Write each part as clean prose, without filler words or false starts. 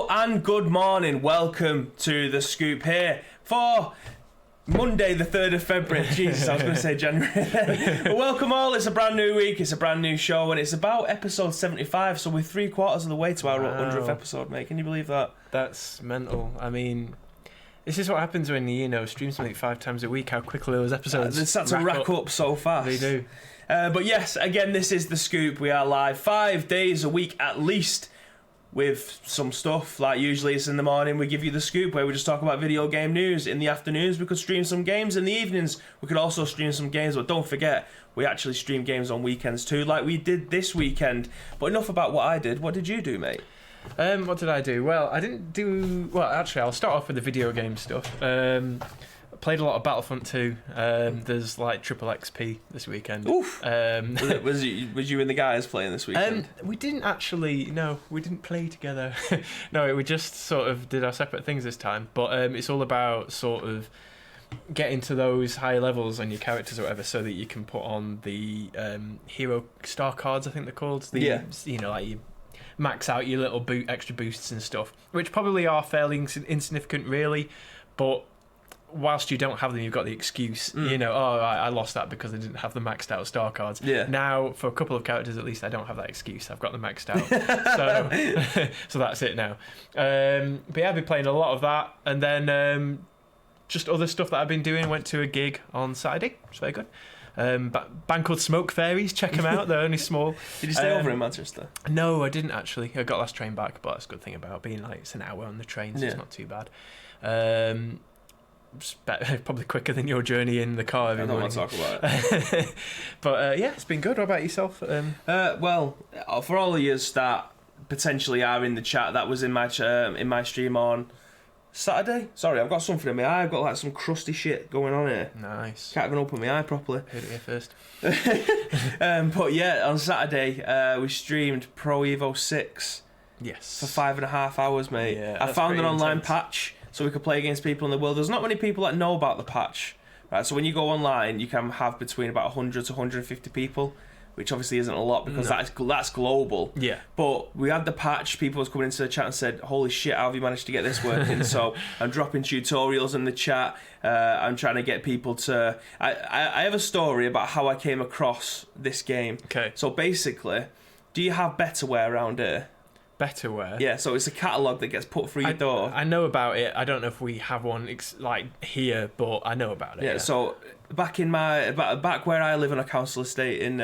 Hello and good morning. Welcome to The Scoop here for Monday the 3rd of February. Jesus, I was going to say January. But welcome all. It's a brand new week. It's a brand new show and it's about episode 75. So we're 3/4 of the way to our 100th episode, mate. Can you believe that? That's mental. I mean, this is what happens when you stream something 5 times a week, how quickly those episodes they start to rack up so fast. They do. But yes, again, this is The Scoop. We are live 5 days a week at least, with some stuff. Like usually it's in the morning we give you The Scoop where we just talk about video game news. In the afternoons we could stream some games. In the evenings we could also stream some games, but don't forget we actually stream games on weekends too, like we did this weekend. But enough about what I did. What did you do, mate? What did I do? Well, I didn't do... Well, actually, I'll start off with the video game stuff. I played a lot of Battlefront 2. There's like triple XP this weekend. Oof. Was you and the guys playing this weekend? We didn't actually... No, we didn't play together. No, we just sort of did our separate things this time. But it's all about sort of getting to those higher levels on your characters or whatever, so that you can put on the hero star cards, I think they're called. Like you max out your little extra boosts and stuff, which probably are fairly insignificant really, but whilst you don't have them, you've got the excuse, I lost that because I didn't have the maxed out star cards. Yeah. Now, for a couple of characters at least, I don't have that excuse. I've got them maxed out. So that's it now. But yeah, I've been playing a lot of that, and then just other stuff that I've been doing. Went to a gig on Saturday, which was very good. Band called Smoke Fairies, check them out, they're only small. Did you stay over in Manchester? No, I didn't actually. I got last train back, but that's a good thing about being like it's an hour on the train, so it's not too bad. Probably quicker than your journey in the car. I don't want to talk about it. But yeah, it's been good. What about yourself? Well, for all of you that potentially are in the chat, that was in my stream on Saturday. Sorry, I've got something in my eye. I've got like some crusty shit going on here. Nice. Can't even open my eye properly. Heard it here first. But yeah, on Saturday we streamed Pro Evo 6. Yes. For 5.5 hours, mate. Yeah, I found an online intense patch so we could play against people in the world. There's not many people that know about the patch, right? So when you go online, you can have between about 100 to 150 people, which obviously isn't a lot because that's global. Yeah. But we had the patch. People was coming into the chat and said, "Holy shit, how have you managed to get this working?" So I'm dropping tutorials in the chat. I'm trying to get people to. I have a story about how I came across this game. Okay. So basically, do you have Betterware around here? Betterware? Yeah, so it's a catalogue that gets put through your door. I know about it. I don't know if we have one like here, but I know about it. Yeah. So back where I live on a council estate in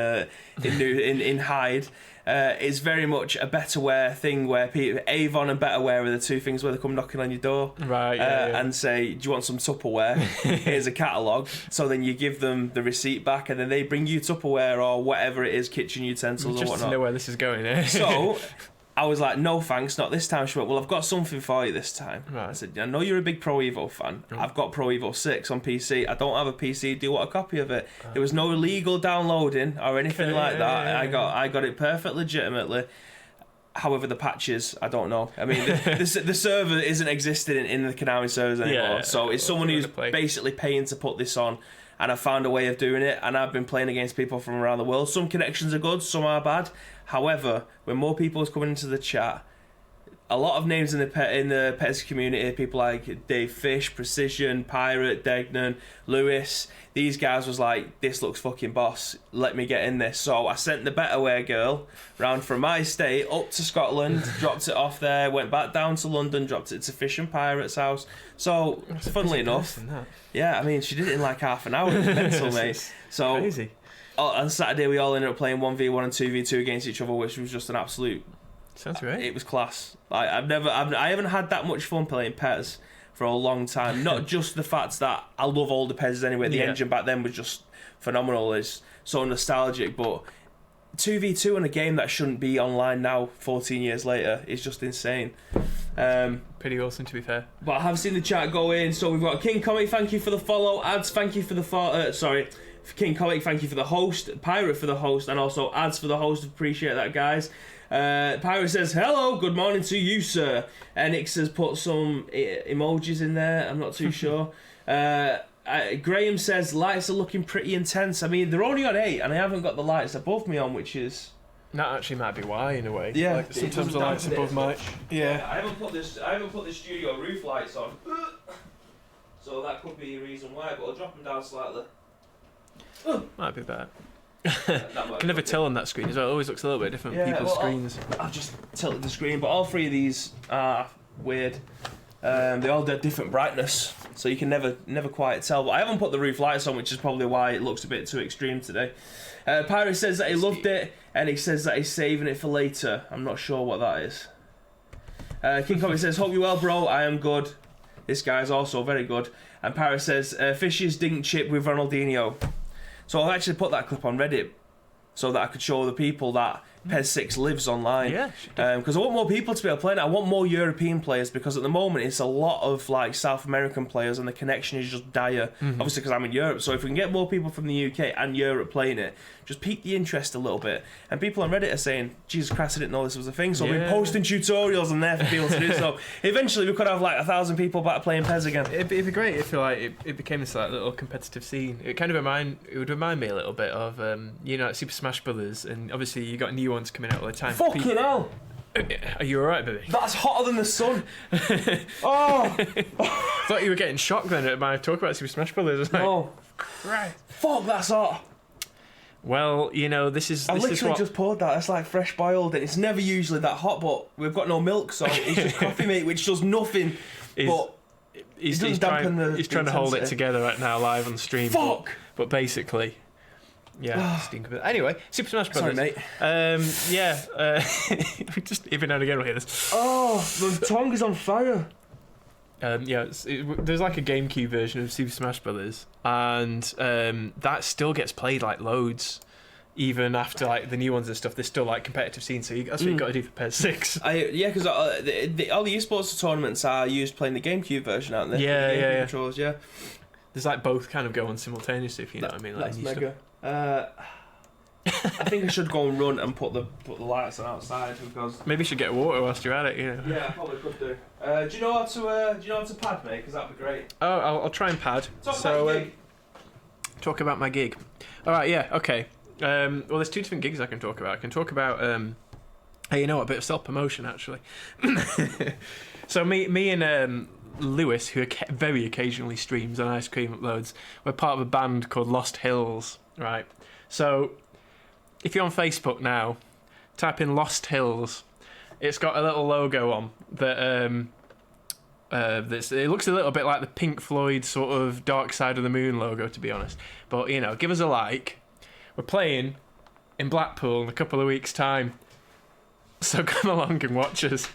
Hyde, it's very much a Betterware thing where Avon and Betterware are the two things where they come knocking on your door, right? And say, "Do you want some Tupperware? Here's a catalogue." So then you give them the receipt back, and then they bring you Tupperware or whatever it is, kitchen utensils or whatnot. Just to know where this is going. Eh? So I was like, "No thanks, not this time." She went, "Well, I've got something for you this time." Right. I said, "I know you're a big Pro Evo fan. I've got Pro Evo 6 on PC. I don't have a PC. Do you want a copy of it?" There was no illegal downloading or anything like that. I got it perfect legitimately. However, the patches, I don't know. I mean, the server isn't existing in the Konami servers anymore. So it's someone who's basically paying to put this on. And I found a way of doing it, and I've been playing against people from around the world. Some connections are good, some are bad. However, when more people is coming into the chat, a lot of names in the pets community, people like Dave Fish, Precision, Pirate, Degnan, Lewis, these guys was like, "This looks fucking boss, let me get in this." So I sent the Betterware girl round from my estate up to Scotland, dropped it off there, went back down to London, dropped it to Fish and Pirate's house. So, funnily enough, yeah, I mean, she did it in like half an hour. It was mental, mate. So, crazy. On Saturday, we all ended up playing 1v1 and 2v2 against each other, which was just an absolute... Sounds right. It was class. Like, I haven't had that much fun playing PES for a long time. Not just the fact that I love older PES anyway. The engine back then was just phenomenal. It's so nostalgic, but 2v2 in a game that shouldn't be online now, 14 years later, is just insane. Pretty awesome, to be fair. But I have seen the chat go in. So we've got King Comic, thank you for the follow. Ads, thank you for the King Comic, thank you for the host. Pirate for the host, and also Ads for the host. Appreciate that, guys. Pirate says, "Hello, good morning to you, sir." Enix has put some emojis in there. I'm not too sure. Graham says, "Lights are looking pretty intense." I mean, they're only on 8, and I haven't got the lights above me on, which is That actually might be why, in a way. Yeah, like, sometimes the lights above mic. Yeah. I haven't put the studio roof lights on, so that could be a reason why. But I'll drop them down slightly. Might be better. You can never tell on that screen as well. It always looks a little bit different on people's screens. I've just tilted the screen, but all three of these are weird. They all do different brightness, so you can never quite tell. But I haven't put the roof lights on, which is probably why it looks a bit too extreme today. Pirate says that he loved it, and he says that he's saving it for later. I'm not sure what that is. King Coffee says, hope you're well, bro. I am good. This guy's also very good. And Pirate says, Fishes didn't chip with Ronaldinho. So I've actually put that clip on Reddit so that I could show the people that PES 6 lives online. Yeah. Because I want more people to be able to play it. I want more European players, because at the moment it's a lot of like South American players and the connection is just dire. Obviously because I'm in Europe. So if we can get more people from the UK and Europe playing it, just pique the interest a little bit. And people on Reddit are saying, Jesus Christ, I didn't know this was a thing. So we're posting tutorials on there for people to do. So eventually we could have like 1,000 people back playing PES again. It'd be great if it became this like little competitive scene. It would remind me a little bit of like Super Smash Brothers, and obviously you got new ones coming out all the time. Fucking hell! Are you alright, baby? That's hotter than the sun. Oh! I thought you were getting shocked then at my talk about Super Smash Brothers. Like, no. Christ. Fuck, that's hot. Well, this is. I literally just poured that. It's like fresh boiled, and it's never usually that hot. But we've got no milk, so it's just coffee, mate, which does nothing. He's trying to hold it together right now, live on the stream. Fuck. But basically. Yeah, stink of it. Anyway, Super Smash Brothers. Sorry, mate. Just every now and again we'll hear this. Oh, the tongue is on fire. There's like a GameCube version of Super Smash Brothers, and that still gets played like loads, even after like the new ones and stuff. There's still like competitive scenes, so that's what you got to do for PES 6. Because all the esports tournaments are used playing the GameCube version, aren't they? Yeah. Controls, yeah. There's like both kind of go on simultaneously, if you know what I mean. Like That's mega. I think I should go and run and put the lights on outside, because maybe you should get water whilst you're at it. Yeah, I probably could do. Do you know how to pad, mate? Because that'd be great. Oh, I'll try and pad. Talk about my gig. All right, yeah, okay. Well, there's two different gigs I can talk about. I can talk about a bit of self promotion actually. So me and Lewis, who very occasionally streams on Ice Cream Uploads, we're part of a band called Lost Hills, right? So if you're on Facebook now, type in Lost Hills. It's got a little logo on that it looks a little bit like the Pink Floyd sort of Dark Side of the Moon logo, to be honest. But give us a like. We're playing in Blackpool in a couple of weeks' time. So come along and watch us.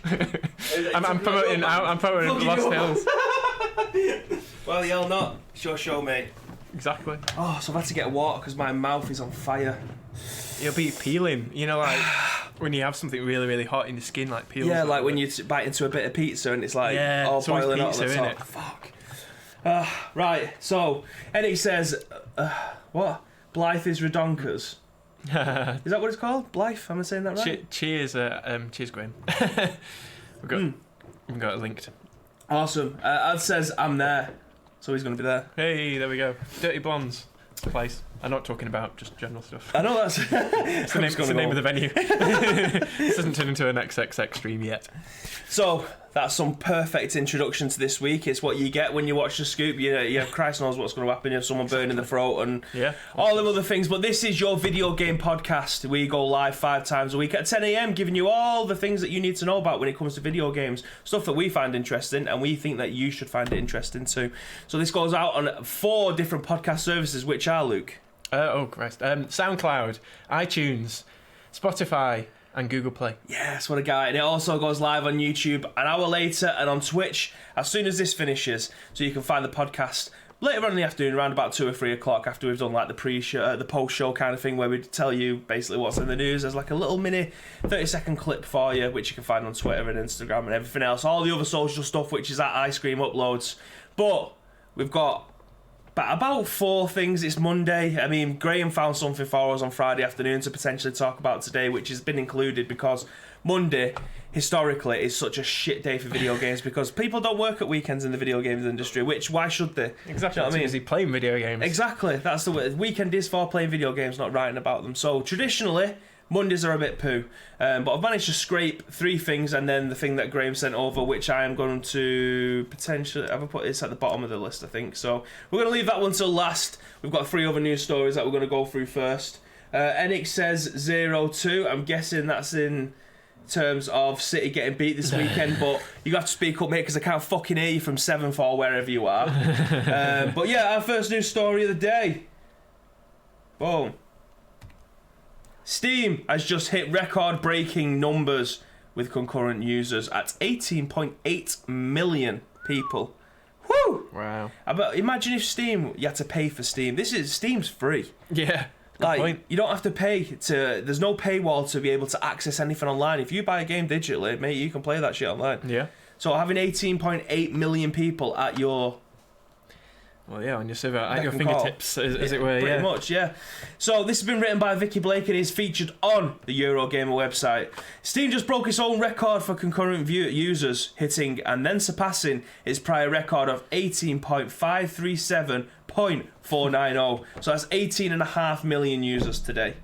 I'm promoting Lost Hills. Well, you'll not. It's your show, mate. Exactly. Oh, so I've had to get water because my mouth is on fire. You'll be peeling. Like when you have something really, really hot in your skin, like peels. Yeah, like when you bite into a bit of pizza and it's like all boiling hot on the top. Fuck. Right, so, and it says, what? Blythe is Redonkers. Is that what it's called? Blythe? Am I saying that right? Cheers, Graham. We've got it linked. Awesome. Ad says I'm there, so he's going to be there. Hey, there we go. Dirty Blondes place. I'm not talking about just general stuff. I know that's it's the name of the venue. This hasn't turned into an XXX stream yet. So that's some perfect introduction to this week. It's what you get when you watch the scoop. Christ knows what's going to happen. You have someone burning the throat and all them other things. But this is your video game podcast. We go live 5 times a week at 10 a.m, giving you all the things that you need to know about when it comes to video games. Stuff that we find interesting and we think that you should find it interesting too. So this goes out on 4 different podcast services, which are, Luke? SoundCloud, iTunes, Spotify, and Google Play. Yes, what a guy. And it also goes live on YouTube an hour later and on Twitch as soon as this finishes. So you can find the podcast later on in the afternoon, around about 2 or 3 o'clock, after we've done like the pre-show, the post-show kind of thing, where we tell you basically what's in the news. There's like a little mini 30-second clip for you, which you can find on Twitter and Instagram and everything else. All the other social stuff, which is at Ice Cream Uploads. But we've got about 4 things. It's Monday. I mean, Graham found something for us on Friday afternoon to potentially talk about today, which has been included because Monday, historically, is such a shit day for video games because people don't work at weekends in the video games industry, which, why should they? Exactly. You know what I mean? Is he playing video games? Exactly. That's the way. Weekend is for playing video games, not writing about them. So, traditionally, Mondays are a bit poo. But I've managed to scrape 3 things, and then the thing that Graham sent over, which I am going to potentially... Have I put this at the bottom of the list, I think. So we're going to leave that one till last. We've got 3 other news stories that we're going to go through first. Enix says 0-2. I'm guessing that's in terms of City getting beat this weekend, but you have to speak up, mate, because I can't fucking hear you from 7th or wherever you are. But yeah, our first news story of the day. Boom. Steam has just hit record-breaking numbers with concurrent users at 18.8 million people. Woo! Wow. Imagine if you had to pay for Steam. Steam's free. Yeah. Like, point. you don't have to pay there's no paywall to be able to access anything online. If you buy a game digitally, mate, you can play that shit online. Yeah. So having 18.8 million people at your... Well, yeah, on your server, at your fingertips, as it were, Pretty much, yeah. So this has been written by Vikki and is featured on the Eurogamer website. Steam just broke its own record for concurrent users, hitting and then surpassing its prior record of 18.537.490. So that's 18.5 million users today.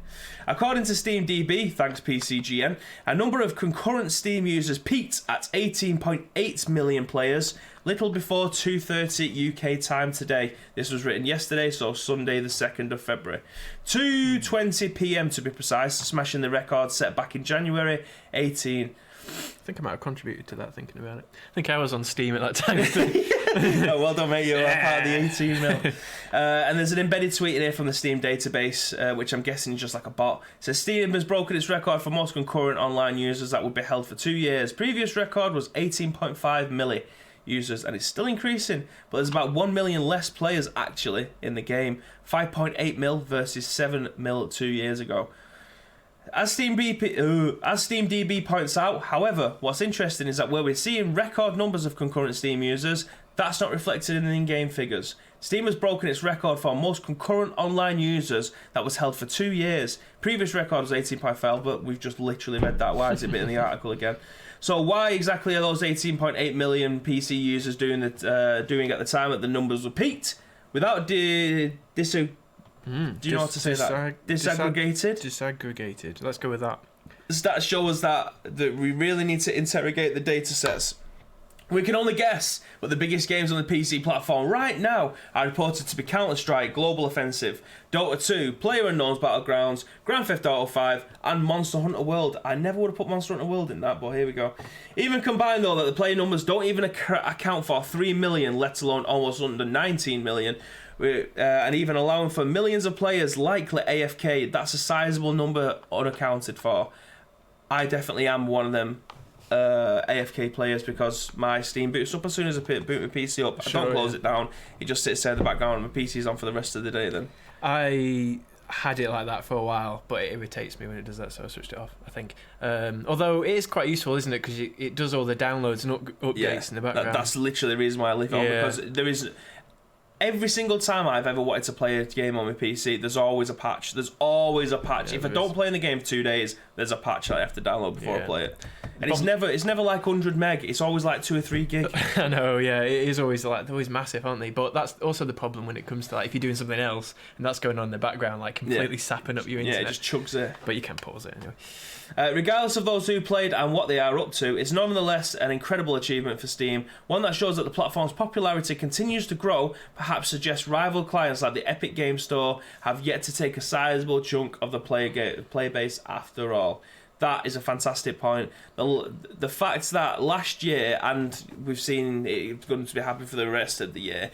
According to SteamDB, thanks PCGN, a number of concurrent Steam users peaked at 18.8 million players little before 2:30 UK time today. This was written yesterday, so Sunday the 2nd of February. 2:20 PM to be precise, smashing the record set back in January 18. I think I might have contributed to that, thinking about it. I think I was on Steam at that time. Oh, well done, mate. You're part of the 18 mil. And there's an embedded tweet in here from the Steam database, which I'm guessing is just like a bot. It says Steam has broken its record for most concurrent online users that would be held for 2 years. Previous record was 18.5 milli users, and it's still increasing, but there's about 1 million less players actually in the game. 5.8 mil versus 7 mil 2 years ago. As SteamDB points out, however, what's interesting is that where we're seeing record numbers of concurrent Steam users, that's not reflected in the in-game figures. Steam has broken its record for most concurrent online users that was held for 2 years. Previous record was 18.5, but we've just literally read that. Why is it a bit in the article again? So why exactly are those 18.8 million PC users doing at the time that the numbers were peaked? Without do you know how to say that? Disaggregated. Let's go with that. The stats show us that we really need to interrogate the data sets. We can only guess, but the biggest games on the PC platform right now are reported to be Counter-Strike, Global Offensive, Dota 2, PlayerUnknown's Battlegrounds, Grand Theft Auto 5, and Monster Hunter World. I never would have put Monster Hunter World in that, but here we go. Even combined, though, that the player numbers don't even account for 3 million, let alone almost under 19 million, and even allowing for millions of players likely AFK, that's a sizable number unaccounted for. I definitely am one of them AFK players because my Steam boots up as soon as I boot my PC up. I don't close it down. It just sits there in the background and my PC's on for the rest of the day then. I had it like that for a while, but it irritates me when it does that, so I switched it off, I think. Although it is quite useful, isn't it? Because it does all the downloads and updates in the background. That's literally the reason why I leave it on, because there is... Every single time I've ever wanted to play a game on my PC, there's always a patch. There's always a patch. If I don't play in the game for 2 days, there's a patch that I have to download before I play it. And it's never like 100 meg. It's always like 2 or 3 gig. I know, yeah. It is always like, they're always massive, aren't they? But that's also the problem when it comes to like if you're doing something else and that's going on in the background, like completely sapping up your internet. Yeah, it just chugs it. But you can pause it anyway. Regardless of those who played and what they are up to, it's nonetheless an incredible achievement for Steam, one that shows that the platform's popularity continues to grow, perhaps suggests rival clients like the Epic Games Store have yet to take a sizable chunk of the player base after all. That is a fantastic point. The fact that last year, and we've seen it's going to be happening for the rest of the year,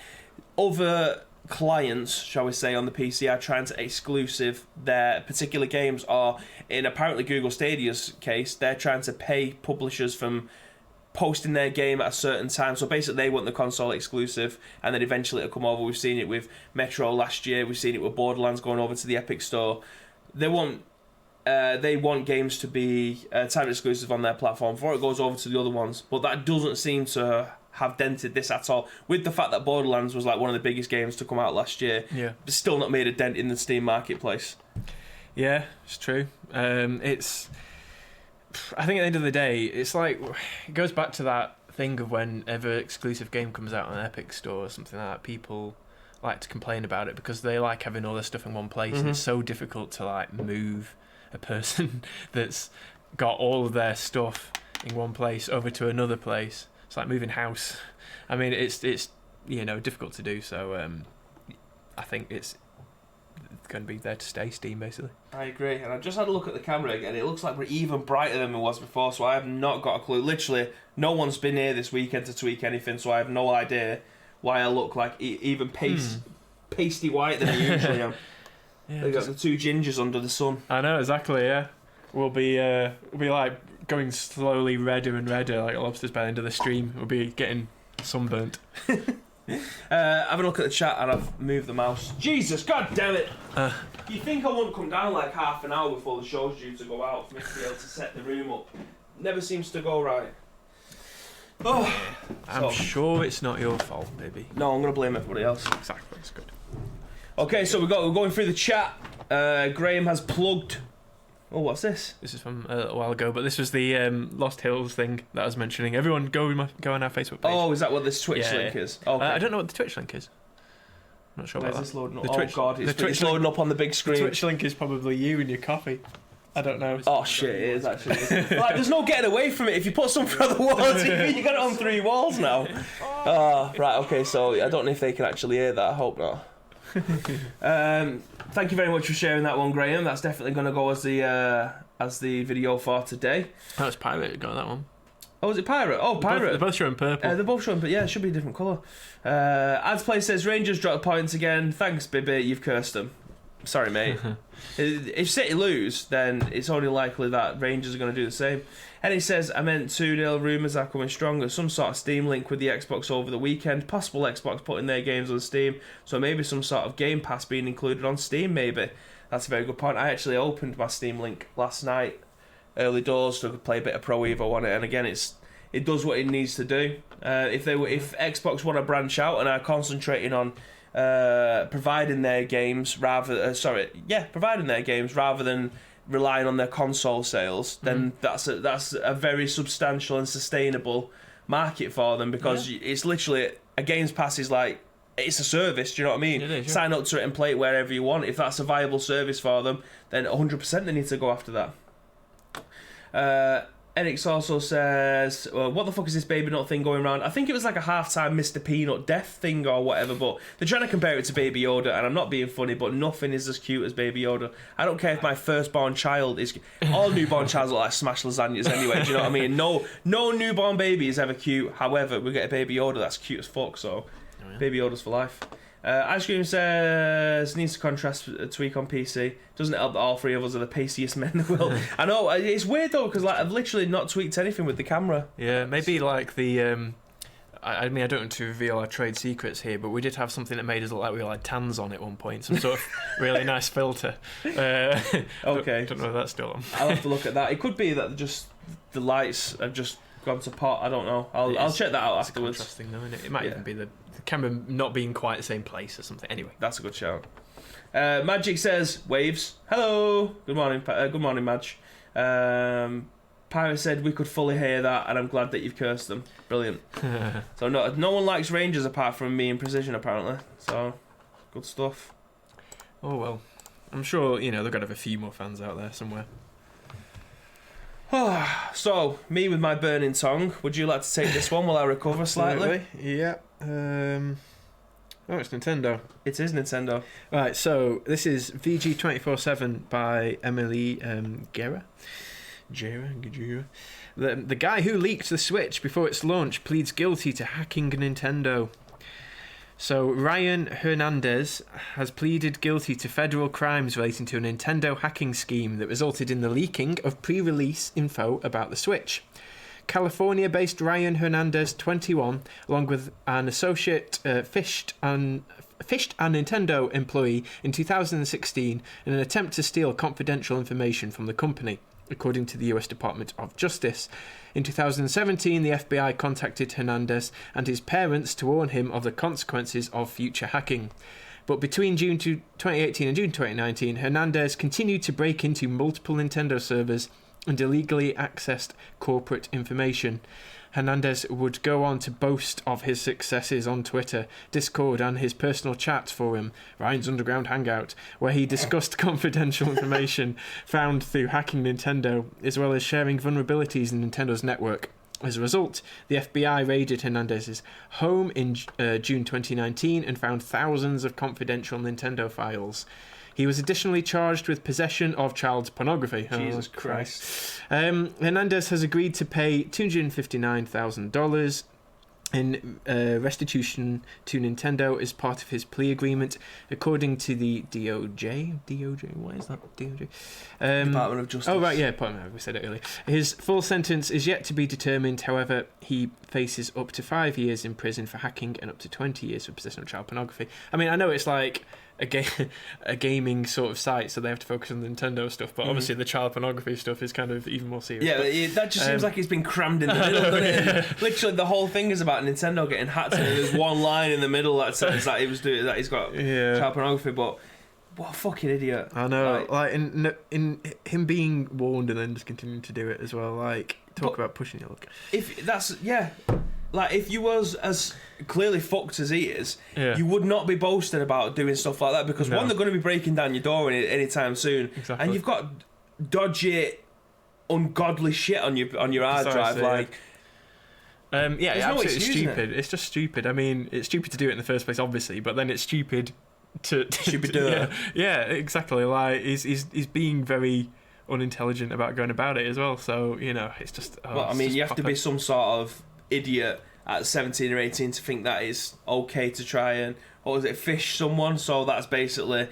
other clients, shall we say, on the PC are trying to exclusive their particular games, or in apparently Google Stadia's case, they're trying to pay publishers from posting their game at a certain time. So basically they want the console exclusive and then eventually it'll come over. We've seen it with Metro last year, we've seen it with Borderlands going over to the Epic Store. They want games to be time exclusive on their platform before it goes over to the other ones, but that doesn't seem to have dented this at all, with the fact that Borderlands was like one of the biggest games to come out last year. It's still not made a dent in the Steam marketplace. Yeah, it's true. It's, I think at the end of the day, it's like, it goes back to that thing of whenever exclusive game comes out on Epic Store or something like that, people like to complain about it because they like having all their stuff in one place and it's so difficult to like move a person that's got all of their stuff in one place over to another place. It's like moving house. I mean, it's difficult to do. So I think it's going to be there to stay, Steam, basically. I agree, and I just had a look at the camera again. It looks like we're even brighter than it was before, so I have not got a clue. Literally, no one's been here this weekend to tweak anything, so I have no idea why I look like even pasty white than I usually am. They got the two gingers under the sun. I know, exactly, yeah. We'll be like going slowly redder and redder like lobsters by the end of the stream. We'll be getting sunburnt. Have a look at the chat, and I've moved the mouse. Jesus, god damn it! You think I wouldn't come down like half an hour before the show's due to go out for me to be able to set the room up? Never seems to go right. Oh, I'm sure it's not your fault, maybe. No, I'm going to blame everybody else. Exactly, it's good. Okay, so we're going through the chat. Graham has plugged. Oh, what's this? This is from a little while ago, but this was the Lost Hills thing that I was mentioning. Everyone go on our Facebook page. Oh, is that what this Twitch link is? Okay. I don't know what the Twitch link is. I'm not sure Where's about this loading up? the Twitch, God, it's loading up on the big screen. The Twitch link is probably you and your coffee. I don't know. Oh shit, it is actually. Like, there's no getting away from it. If you put something on the walls, you got it on 3 walls now. Oh, right, okay, so I don't know if they can actually hear that. I hope not. Thank you very much for sharing that one, Graham. That's definitely going to go as the video for today. That was Pirate got that one. Oh, was it Pirate? Oh, Pirate. They're both showing purple. They're both showing, but yeah, it should be a different colour. Adsplay says, Rangers dropped points again. Thanks, Bibby, you've cursed them. Sorry, mate. If City lose, then it's only likely that Rangers are going to do the same. And he says, I meant 2-0, rumours are coming stronger. Some sort of Steam link with the Xbox over the weekend. Possible Xbox putting their games on Steam. So maybe some sort of Game Pass being included on Steam, maybe. That's a very good point. I actually opened my Steam link last night, early doors, so I could play a bit of Pro Evo on it. And again, it does what it needs to do. If Xbox want to branch out and are concentrating on providing their games rather than relying on their console sales, then that's a very substantial and sustainable market for them, because it's literally a Games Pass is like, it's a service, do you know what I mean? It is, yeah. Sign up to it and play it wherever you want. If that's a viable service for them, then 100% they need to go after that. Enix also says, well, what the fuck is this Baby Nut thing going around? I think it was like a half-time Mr. Peanut death thing or whatever, but they're trying to compare it to Baby Yoda, and I'm not being funny, but nothing is as cute as Baby Yoda. I don't care if my firstborn child is... All newborn childs look like smashed lasagnas anyway, do you know what I mean? No newborn baby is ever cute. However, we get a Baby Yoda that's cute as fuck, so Baby Yoda's for life. Ice Cream says, needs to contrast a tweak on PC. Doesn't help that all 3 of us are the paciest men in the world. I know, it's weird though, because like, I've literally not tweaked anything with the camera. Yeah, maybe like the... I mean, I don't want to reveal our trade secrets here, but we did have something that made us look like we all had tans on at one point. Some sort of really nice filter. Okay. Don't know if that's still on. I'll have to look at that. It could be that just the lights have just gone to pot. I don't know. I'll check that out afterwards. Interesting though, isn't it? It might even be the camera not being quite the same place or something. Anyway, that's a good shout. Magic says, waves. Hello. Good morning, Madge. Pirate said we could fully hear that, and I'm glad that you've cursed them. Brilliant. So no one likes Rangers apart from me and Precision, apparently. So good stuff. Oh well, I'm sure they've got to have a few more fans out there somewhere. So me with my burning tongue. Would you like to take this one while I recover slightly? Yeah. Oh, it's Nintendo. It is Nintendo. Right. So this is VG247 by Emily Gera. Gera. The guy who leaked the Switch before its launch pleads guilty to hacking Nintendo. So Ryan Hernandez has pleaded guilty to federal crimes relating to a Nintendo hacking scheme that resulted in the leaking of pre-release info about the Switch. California-based Ryan Hernandez, 21, along with an associate, fished a Nintendo employee in 2016 in an attempt to steal confidential information from the company, according to the US Department of Justice. In 2017, the FBI contacted Hernandez and his parents to warn him of the consequences of future hacking. But between June 2018 and June 2019, Hernandez continued to break into multiple Nintendo servers and illegally accessed corporate information. Hernandez would go on to boast of his successes on Twitter, Discord, and his personal chat forum, Ryan's Underground Hangout, where he discussed confidential information found through hacking Nintendo, as well as sharing vulnerabilities in Nintendo's network. As a result, the FBI raided Hernandez's home in June 2019 and found thousands of confidential Nintendo files. He was additionally charged with possession of child pornography. Jesus Christ. Hernandez has agreed to pay $259,000 in restitution to Nintendo as part of his plea agreement, according to the DOJ. DOJ? What is that? DOJ? Department of Justice. Oh, right, yeah, we said it earlier. His full sentence is yet to be determined. However, he faces up to 5 years in prison for hacking and up to 20 years for possession of child pornography. I mean, I know it's like a gaming sort of site, so they have to focus on the Nintendo stuff, but obviously the child pornography stuff is kind of even more serious. Yeah, but that just seems like it's been crammed in the middle, doesn't it? Literally, the whole thing is about Nintendo getting hacked, and there's one line in the middle that says that he's got child pornography, but what a fucking idiot. I know, like in him being warned and then just continuing to do it as well, like, talk about pushing your luck. If that's, like, if you was as clearly fucked as he is, you would not be boasting about doing stuff like that, because one, they're going to be breaking down your door anytime soon, and you've got dodgy, ungodly shit on your hard drive, like. It's stupid. It's just stupid. I mean, it's stupid to do it in the first place, obviously, but then it's stupid to do it. Yeah, exactly. Like, he's being very unintelligent about going about it as well. So, you know, it's just. Well, I mean, you have to be some sort of idiot at 17 or 18 to think that it's okay to try and, fish someone. So that's basically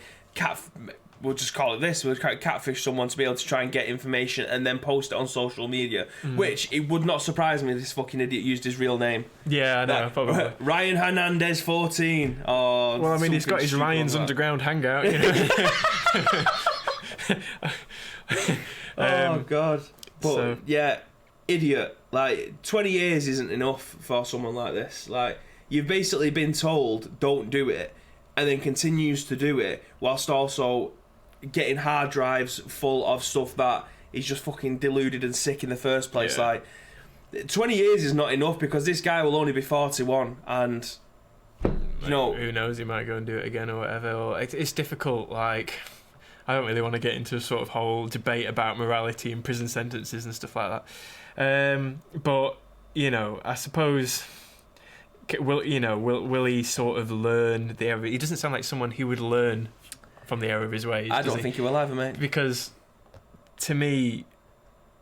we'll just call it this, we'll catfish someone to be able to try and get information and then post it on social media, which it would not surprise me if this fucking idiot used his real name. Yeah, I know, probably. Ryan Hernandez 14. Oh, well, I mean, he's got his Ryan's Underground Hangout, you know. Oh, God. But, idiot. Like, 20 years isn't enough for someone like this. Like, you've basically been told, don't do it, and then continues to do it, whilst also getting hard drives full of stuff that is just fucking deluded and sick in the first place. Like, 20 years is not enough, because this guy will only be 41, and, you know... Who knows, he might go and do it again or whatever. Or it's difficult, like... I don't really want to get into a sort of whole debate about morality and prison sentences and stuff like that. But, you know, I suppose... Will he sort of learn the error? He doesn't sound like someone who would learn from the error of his ways. I don't think he will either, mate. Because, to me,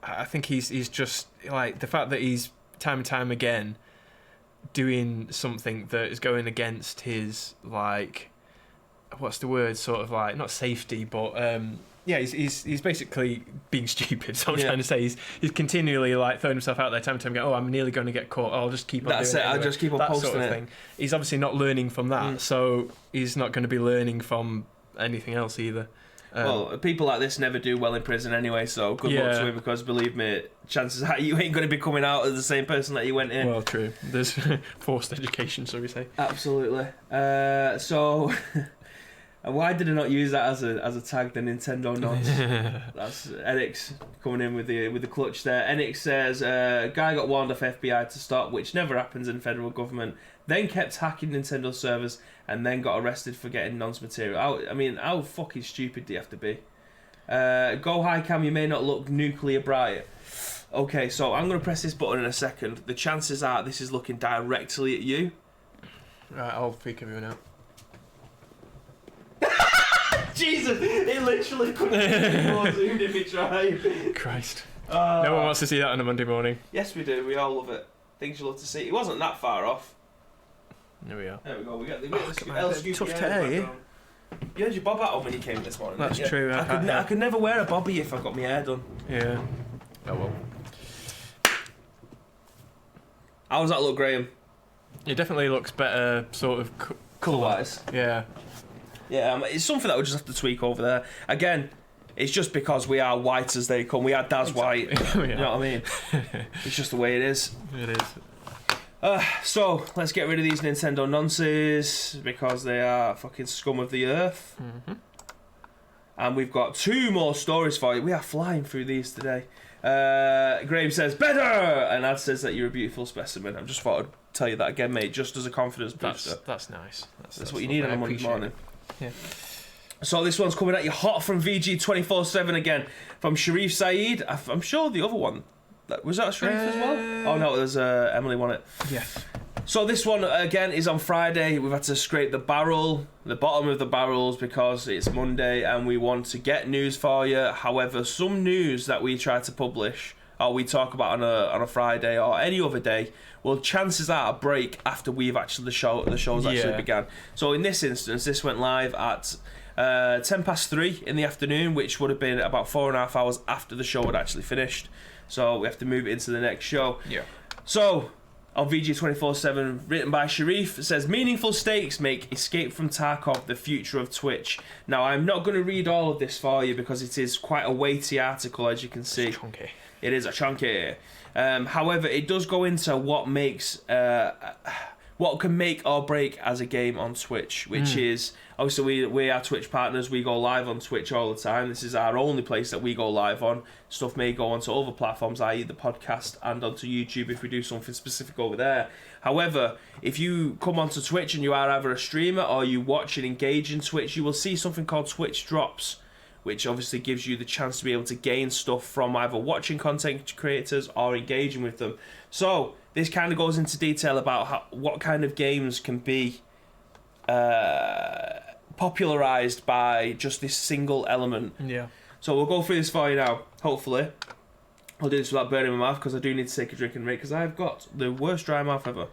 I think he's just, like, the fact that he's time and time again doing something that is going against his, like... what's the word, sort of like, not safety, but he's basically being stupid. So I'm trying to say he's continually like throwing himself out there time and time, going, I'm nearly going to get caught, I'll just keep on doing it anyway. I'll just keep on posting sort of it. Thing. He's obviously not learning from that, so he's not going to be learning from anything else either. Well, people like this never do well in prison anyway, so good luck to him, because believe me, chances are you ain't going to be coming out as the same person that you went in. Well, true. There's forced education, so we say. Absolutely. So... why did I not use that as a tag, the Nintendo nonce? That's Enix coming in with the clutch there. Enix says, guy got warned off FBI to stop, which never happens in federal government, then kept hacking Nintendo servers, and then got arrested for getting nonce material. I mean, how fucking stupid do you have to be? Go high cam, you may not look nuclear bright. Okay, so I'm going to press this button in a second. The chances are this is looking directly at you. Right, I'll freak everyone out. Jesus, it literally couldn't be more zoomed if he tried. Christ. No one wants to see that on a Monday morning. Yes, we do. We all love it. Things you love to see. It wasn't that far off. There we are. There we go. We got the tough to hair. You had your bob hat on when you came this morning. That's true. I could never wear a bobby if I got my hair done. Yeah. Oh well. How does that look, Graham? It definitely looks better, sort of colour-wise. Yeah. Yeah, it's something that we just have to tweak over there. Again, it's just because we are white as they come. We are Daz white. You know what I mean? It's just the way it is. It is. So, let's get rid of these Nintendo nonsense, because they are fucking scum of the earth. Mm-hmm. And we've got 2 more stories for you. We are flying through these today. Graham says, better! And Ad says that you're a beautiful specimen. I just thought I'd tell you that again, mate, just as a confidence booster. That's nice. That's what you need on a Monday morning. Yeah. So this one's coming at you hot from VG247 again, from Sharif Saeed. I'm sure the other one, was that Sharif as well? Oh no, there's Emily won it. Yeah. So this one again is on Friday. We've had to scrape the bottom of the barrels, because it's Monday and we want to get news for you. However, some news that we try to publish or we talk about on a Friday or any other day, well, chances are break after we've actually the show's actually began. So in this instance, this went live at 3:10 in the afternoon, which would have been about 4.5 hours after the show had actually finished. So we have to move it into the next show. Yeah. So on VG247, written by Sharif, it says, meaningful stakes make Escape from Tarkov the future of Twitch. Now, I'm not going to read all of this for you because it is quite a weighty article, as you can see. It's chunky. It is a chunky. However, it does go into what makes... what can make or break as a game on Twitch, which is... Obviously, we are Twitch partners. We go live on Twitch all the time. This is our only place that we go live on. Stuff may go onto other platforms, i.e. the podcast, and onto YouTube if we do something specific over there. However, if you come onto Twitch and you are either a streamer or you watch and engage in Twitch, you will see something called Twitch Drops, which obviously gives you the chance to be able to gain stuff from either watching content creators or engaging with them. So this kind of goes into detail about what kind of games can be popularized by just this single element. Yeah. So we'll go through this for you now, hopefully. I'll do this without burning my mouth because I do need to take a drink and break, because I've got the worst dry mouth ever.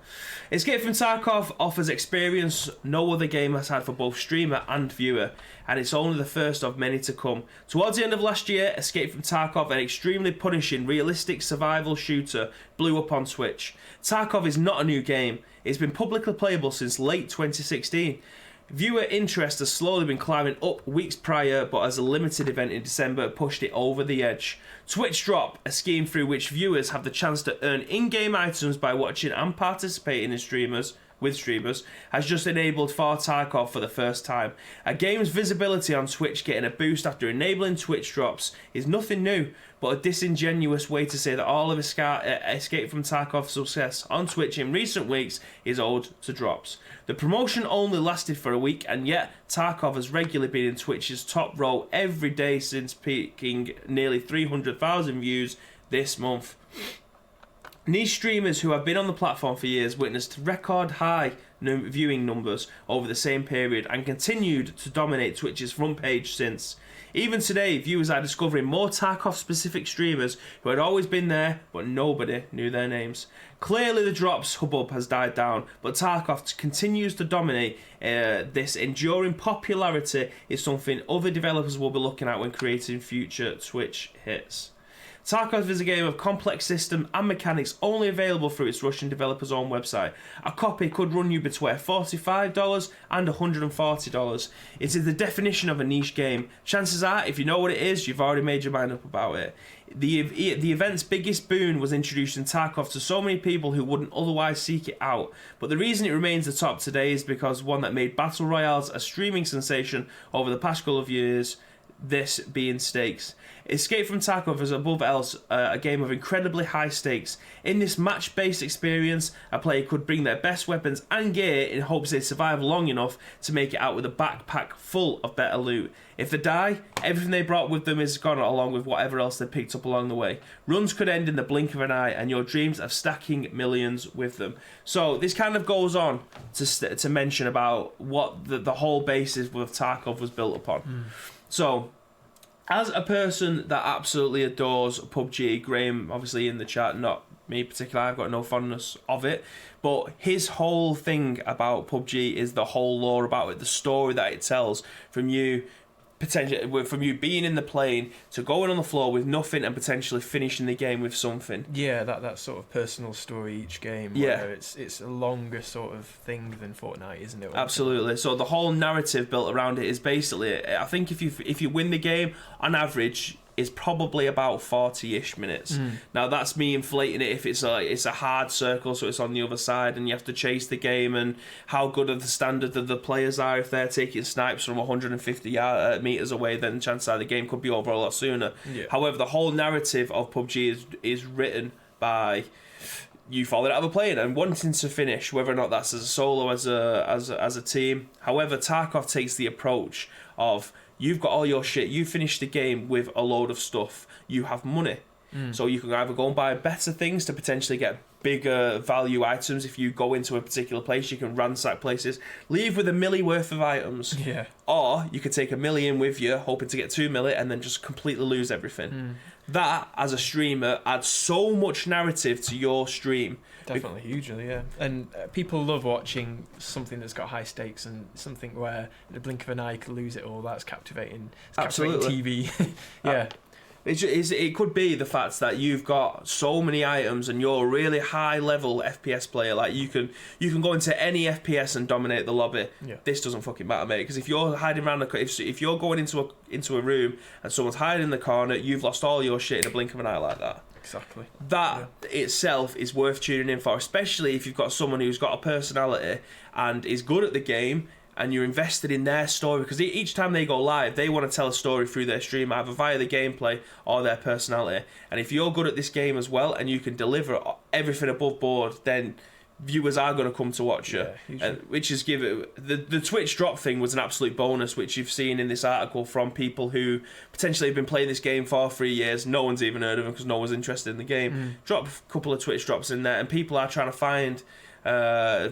Escape from Tarkov offers experience no other game has had for both streamer and viewer, and it's only the first of many to come. Towards the end of last year, Escape from Tarkov, an extremely punishing, realistic survival shooter, blew up on Twitch. Tarkov is not a new game. It's been publicly playable since late 2016. Viewer interest has slowly been climbing up weeks prior, but as a limited event in December pushed it over the edge. Twitch Drop, a scheme through which viewers have the chance to earn in-game items by watching and participating in streamers, has just enabled for Tarkov for the first time. A game's visibility on Twitch getting a boost after enabling Twitch Drops is nothing new, but a disingenuous way to say that all of Escape from Tarkov's success on Twitch in recent weeks is owed to drops. The promotion only lasted for a week, and yet Tarkov has regularly been in Twitch's top row every day since peaking nearly 300,000 views this month. Niche streamers who have been on the platform for years witnessed record high viewing numbers over the same period and continued to dominate Twitch's front page since. Even today, viewers are discovering more Tarkov-specific streamers who had always been there, but nobody knew their names. Clearly, the drops hubbub has died down, but Tarkov continues to dominate. This enduring popularity is something other developers will be looking at when creating future Twitch hits. Tarkov is a game of complex system and mechanics only available through its Russian developer's own website. A copy could run you between $45 and $140. It is the definition of a niche game. Chances are, if you know what it is, you've already made your mind up about it. The event's biggest boon was introducing Tarkov to so many people who wouldn't otherwise seek it out. But the reason it remains the top today is because one that made Battle Royales a streaming sensation over the past couple of years, this being stakes. Escape from Tarkov is above else a game of incredibly high stakes. In this match-based experience, a player could bring their best weapons and gear in hopes they survive long enough to make it out with a backpack full of better loot. If they die, everything they brought with them is gone along with whatever else they picked up along the way. Runs could end in the blink of an eye and your dreams of stacking millions with them. So this kind of goes on to mention about what the whole basis of Tarkov was built upon. So, as a person that absolutely adores PUBG, Graham, obviously in the chat, not me particularly, I've got no fondness of it, but his whole thing about PUBG is the whole lore about it, the story that it tells from you being in the plane to going on the floor with nothing and potentially finishing the game with something. Yeah, that sort of personal story each game. Where it's a longer sort of thing than Fortnite, isn't it? Absolutely. So the whole narrative built around it is basically, I think if you win the game, on average, is probably about 40-ish minutes. Now that's me inflating it if it's a hard circle, so it's on the other side and you have to chase the game, and how good of the standard that the players are. If they're taking snipes from 150 meters away, then chances are the game could be over a lot sooner. However, the whole narrative of PUBG is written by you falling out of a plane and wanting to finish, whether or not that's as a solo, as a team. However, Tarkov takes the approach of, you've got all your shit, you finish the game with a load of stuff, you have money. So you can either go and buy better things to potentially get bigger value items. If you go into a particular place, you can ransack places, leave with $1 million worth of items. Or you could take $1 million with you, hoping to get $2 million, and then just completely lose everything. That, as a streamer, adds so much narrative to your stream. Definitely, hugely, yeah. And people love watching something that's got high stakes, and something where in the blink of an eye you can lose it all. That's captivating. It's captivating TV. Yeah. It could be the fact that you've got so many items and you're a really high level FPS player. Like you can go into any FPS and dominate the lobby. This doesn't fucking matter, mate. Because if you're hiding around if you're going into a room and someone's hiding in the corner, you've lost all your shit in a blink of an eye like that. Exactly. That itself is worth tuning in for, especially if you've got someone who's got a personality and is good at the game, and you're invested in their story, because each time they go live, they want to tell a story through their stream, either via the gameplay or their personality. And if you're good at this game as well, and you can deliver everything above board, then viewers are going to come to watch you. Which is the Twitch drop thing was an absolute bonus, which you've seen in this article from people who potentially have been playing this game for 3 years. No one's even heard of them because no one's interested in the game. Drop a couple of Twitch drops in there, and people are trying to find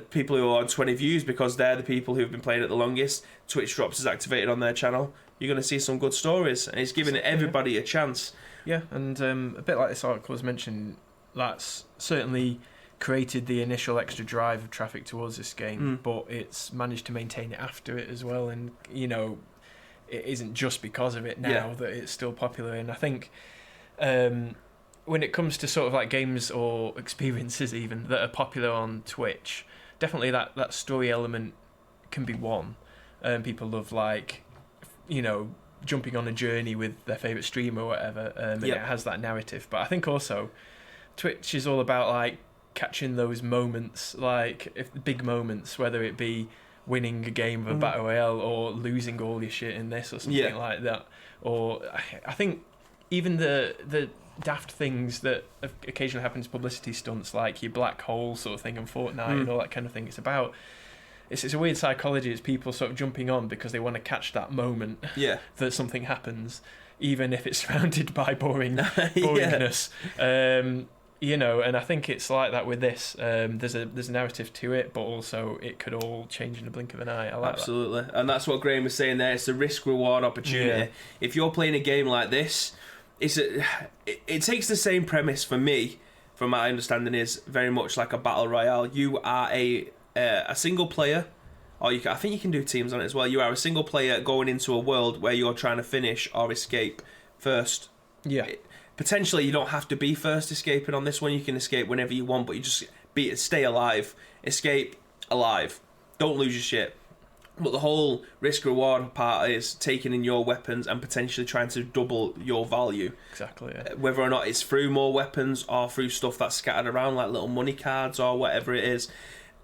people who are on 20 views, because they're the people who've been playing it the longest. Twitch drops is activated on their channel. You're going to see some good stories, and it's giving everybody a chance. And a bit like this article was mentioned, that's certainly created the initial extra drive of traffic towards this game, but it's managed to maintain it after it as well. And it isn't just because of it now that it's still popular. And I think when it comes to sort of like games or experiences even that are popular on Twitch, definitely that story element can be one. People love, like, jumping on a journey with their favourite streamer or whatever, and it has that narrative. But I think also Twitch is all about, like, catching those moments, like big moments, whether it be winning a game of a battle royale or losing all your shit in this or something like that. Or I think even the daft things that occasionally happen to publicity stunts, like your black hole sort of thing in Fortnite and all that kind of thing. It's a weird psychology. It's people sort of jumping on because they want to catch that moment that something happens, even if it's surrounded by boringness. And I think it's like that with this. There's a narrative to it, but also it could all change in a blink of an eye. I like Absolutely. That. And that's what Graham was saying there. It's a risk-reward opportunity. If you're playing a game like this, it takes the same premise for me, from my understanding, is very much like a battle royale. You are a single player, or I think you can do teams on it as well. You are a single player going into a world where you're trying to finish or escape first. Potentially, you don't have to be first escaping on this one. You can escape whenever you want, but you just stay alive, escape alive. Don't lose your shit. But the whole risk-reward part is taking in your weapons and potentially trying to double your value. Exactly, Whether or not it's through more weapons or through stuff that's scattered around, like little money cards or whatever it is.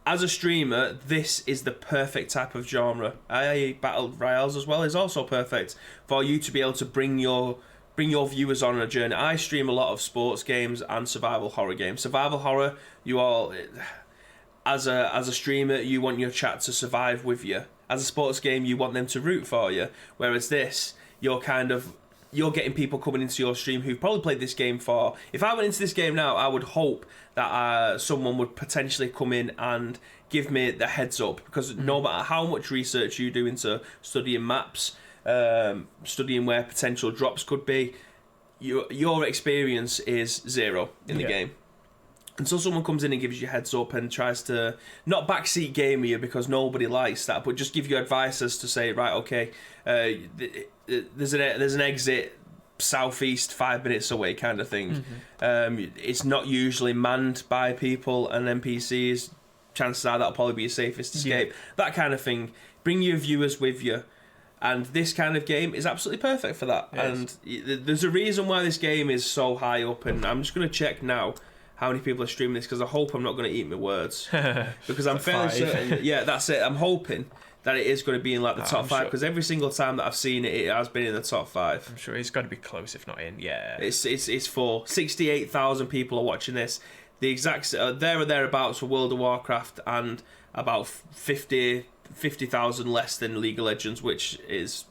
As a streamer, this is the perfect type of genre. Battle Royales as well is also perfect for you to be able to bring your viewers on a journey. I stream a lot of sports games and survival horror games. Survival horror, as a streamer, you want your chat to survive with you. As a sports game, you want them to root for you. Whereas this, you're getting people coming into your stream who've probably played this game for... If I went into this game now, I would hope that someone would potentially come in and give me the heads up. Because no matter how much research you do into studying maps, studying where potential drops could be, your experience is zero in the game. And so someone comes in and gives you heads up and tries to not backseat game you, because nobody likes that, but just give you advice as to say, right, okay, there's an exit southeast 5 minutes away kind of thing. It's not usually manned by people and NPCs. Chances are that'll probably be your safest escape. That kind of thing. Bring your viewers with you. And this kind of game is absolutely perfect for that. Yes. And there's a reason why this game is so high up. And I'm just going to check now how many people are streaming this, because I hope I'm not going to eat my words. Because I'm fairly certain. Yeah, that's it. I'm hoping that it is going to be in like the top 5, because every single time that I've seen it, it has been in the top 5. I'm sure it's got to be close, if not in. Yeah. It's for 68,000 people are watching this. The exact there or thereabouts for World of Warcraft, and about 50,000 less than League of Legends, which is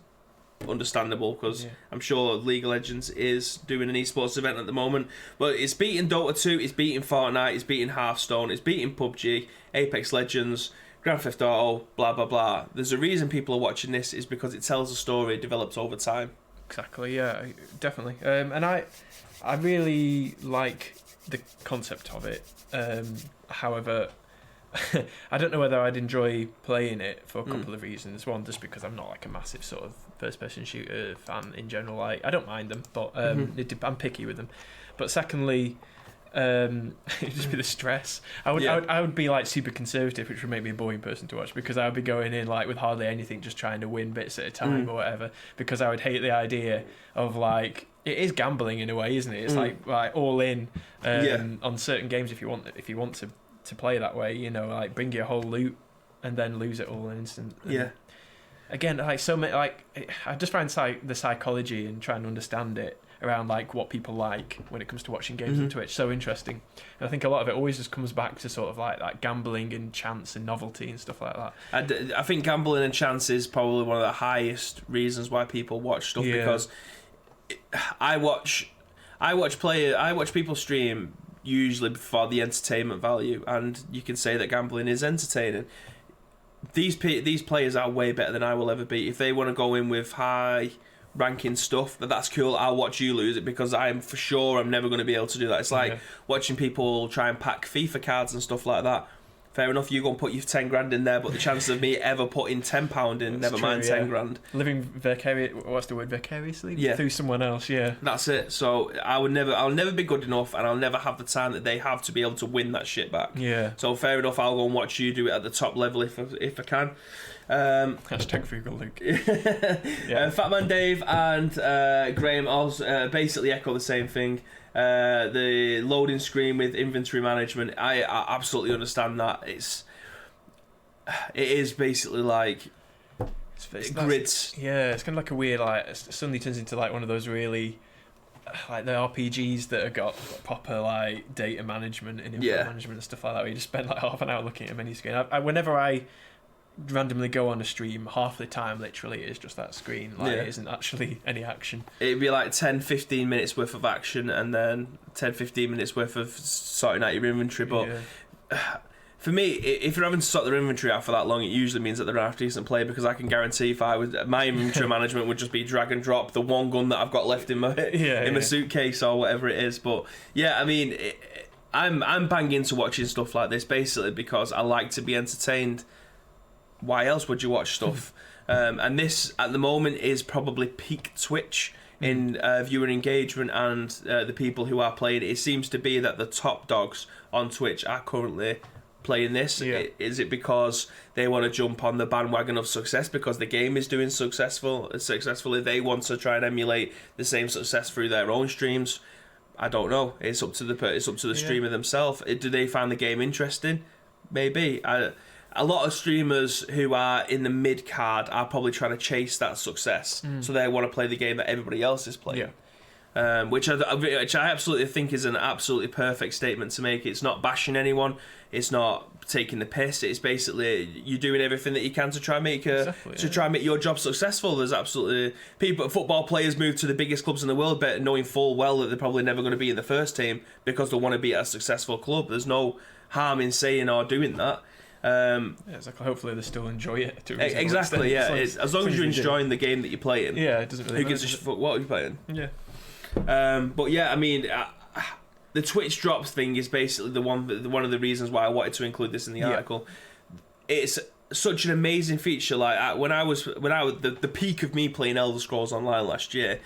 understandable, because I'm sure League of Legends is doing an esports event at the moment. But it's beating Dota 2, it's beating Fortnite, it's beating Hearthstone, it's beating PUBG, Apex Legends, Grand Theft Auto, blah blah blah. There's a reason people are watching this, is because it tells a story, develops over time. Exactly, yeah, definitely. And I really like the concept of it. However, I don't know whether I'd enjoy playing it for a couple of reasons. One, just because I'm not like a massive sort of first-person shooter fan in general. Like, I don't mind them, but I'm picky with them. But secondly, it'd just be the stress. I would be like super conservative, which would make me a boring person to watch, because I would be going in like with hardly anything, just trying to win bits at a time or whatever. Because I would hate the idea of like, it is gambling in a way, isn't it? It's like all in on certain games if you want to play that way, you know, like bring your whole loot and then lose it all in an instant. And again, like so many, like I just find the psychology and trying to understand it around like what people like when it comes to watching games on Twitch so interesting. And I think a lot of it always just comes back to sort of like that gambling and chance and novelty and stuff like that. I think gambling and chance is probably one of the highest reasons why people watch stuff, because I watch people stream usually for the entertainment value, and you can say that gambling is entertaining. These players are way better than I will ever be. If they want to go in with high ranking stuff, that's cool. I'll watch you lose it, because I'm for sure I'm never going to be able to do that. It's like watching people try and pack FIFA cards and stuff like that. Fair enough, you go and put your 10 grand in there, but the chances of me ever putting £10 in, never mind 10 grand. Living vicariously? Through someone else, That's it. So I'll never be good enough, and I'll never have the time that they have to be able to win that shit back. Yeah. So fair enough, I'll go and watch you do it at the top level if I can. Hashtag frugal Luke. Fatman Dave and Graham also basically echo the same thing. The loading screen with inventory management, I absolutely understand that. It is basically like grids. It's kind of like a weird, like, it suddenly turns into like one of those really like the RPGs that have got proper like data management and inventory management and stuff like that, where you just spend like half an hour looking at a menu screen. Whenever I randomly go on a stream, half the time literally it is just that screen, like it isn't actually any action. It'd be like 10-15 minutes worth of action, and then 10-15 minutes worth of sorting out your inventory. But for me, if you're having to sort their inventory out for that long, it usually means that they're a half decent player, because I can guarantee if I was, my inventory management would just be drag and drop the one gun that I've got left in my my suitcase or whatever it is. But I mean, I'm banging to watching stuff like this basically because I like to be entertained. Why else would you watch stuff? And this, at the moment, is probably peak Twitch in viewer engagement and the people who are playing it. It seems to be that the top dogs on Twitch are currently playing this. Is it because they want to jump on the bandwagon of success because the game is doing successfully? They want to try and emulate the same success through their own streams. I don't know. It's up to the streamer themselves. Do they find the game interesting? Maybe. A lot of streamers who are in the mid card are probably trying to chase that success, so they want to play the game that everybody else is playing. Which I absolutely think is an absolutely perfect statement to make. It's not bashing anyone. It's not taking the piss. It's basically you doing everything that you can to try and make your job successful. There's absolutely football players move to the biggest clubs in the world, but knowing full well that they're probably never going to be in the first team because they want to be at a successful club. There's no harm in saying or doing that. Exactly. Hopefully they still enjoy it. Exactly. As long as you're enjoying the game that you're playing. It doesn't really. Who gives a fuck what you're playing? But I mean, the Twitch drops thing is basically one of the reasons why I wanted to include this in the article. It's such an amazing feature. Like when I was the peak of me playing Elder Scrolls Online last year,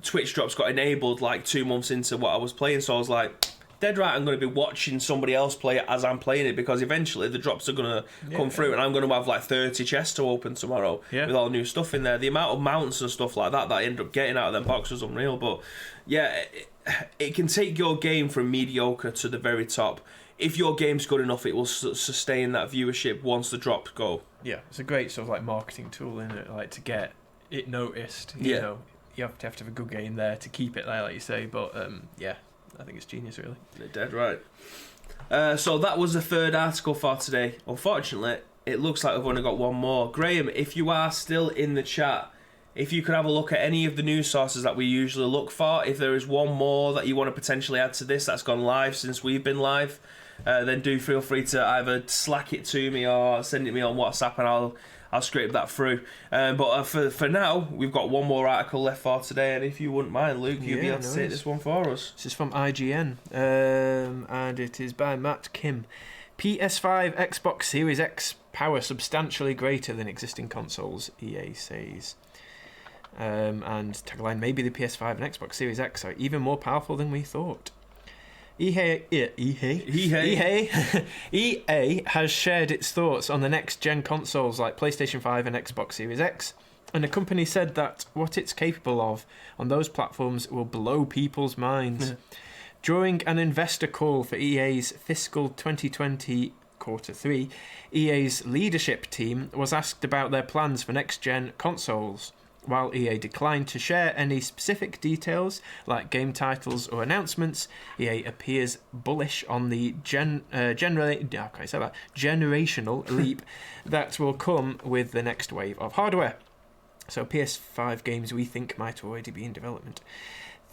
Twitch drops got enabled like 2 months into what I was playing. So I was like, dead right, I'm going to be watching somebody else play it as I'm playing it, because eventually the drops are going to come through, and I'm going to have like 30 chests to open tomorrow with all new stuff in there. The amount of mounts and stuff like that I end up getting out of them boxes is unreal. But yeah, it can take your game from mediocre to the very top. If your game's good enough, it will sustain that viewership once the drops go. Yeah, it's a great sort of like marketing tool, isn't it? Like to get it noticed. You know, you have to have a good game there to keep it there, like you say. But yeah, I think it's genius, really. You're dead right. So that was the third article for today. Unfortunately, it looks like we've only got one more. Graham, if you are still in the chat, if you could have a look at any of the news sources that we usually look for, if there is one more that you want to potentially add to this that's gone live since we've been live, then do feel free to either Slack it to me or send it me on WhatsApp, and I'll scrape that through. But for now, we've got one more article left for today, and if you wouldn't mind, Luke, you'd be able to take this one for us. This is from IGN, and it is by Matt Kim. PS5, Xbox Series X power substantially greater than existing consoles, EA says. And tagline, maybe the PS5 and Xbox Series X are even more powerful than we thought. EA has shared its thoughts on the next-gen consoles like PlayStation 5 and Xbox Series X, and the company said that what it's capable of on those platforms will blow people's minds. During an investor call for EA's fiscal 2020 Q3, EA's leadership team was asked about their plans for next-gen consoles. While EA declined to share any specific details, like game titles or announcements, EA appears bullish on the generational leap that will come with the next wave of hardware. So PS5 games we think might already be in development.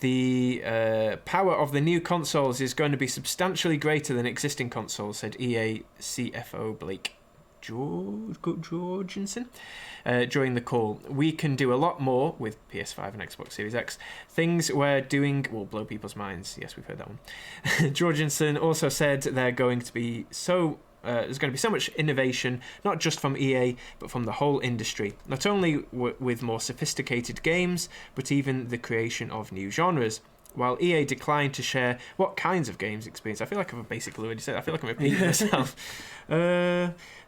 The power of the new consoles is going to be substantially greater than existing consoles, said EA CFO Blake Jorgensen during the call. We can do a lot more with PS5 and Xbox Series X. Things we're doing will blow people's minds. Yes, we've heard that one. Jorgensen also said there's going to be so much innovation, not just from EA, but from the whole industry. Not only with more sophisticated games, but even the creation of new genres. While EA declined to share what kinds of games experience, I feel like I've basically already said. I feel like I'm repeating myself.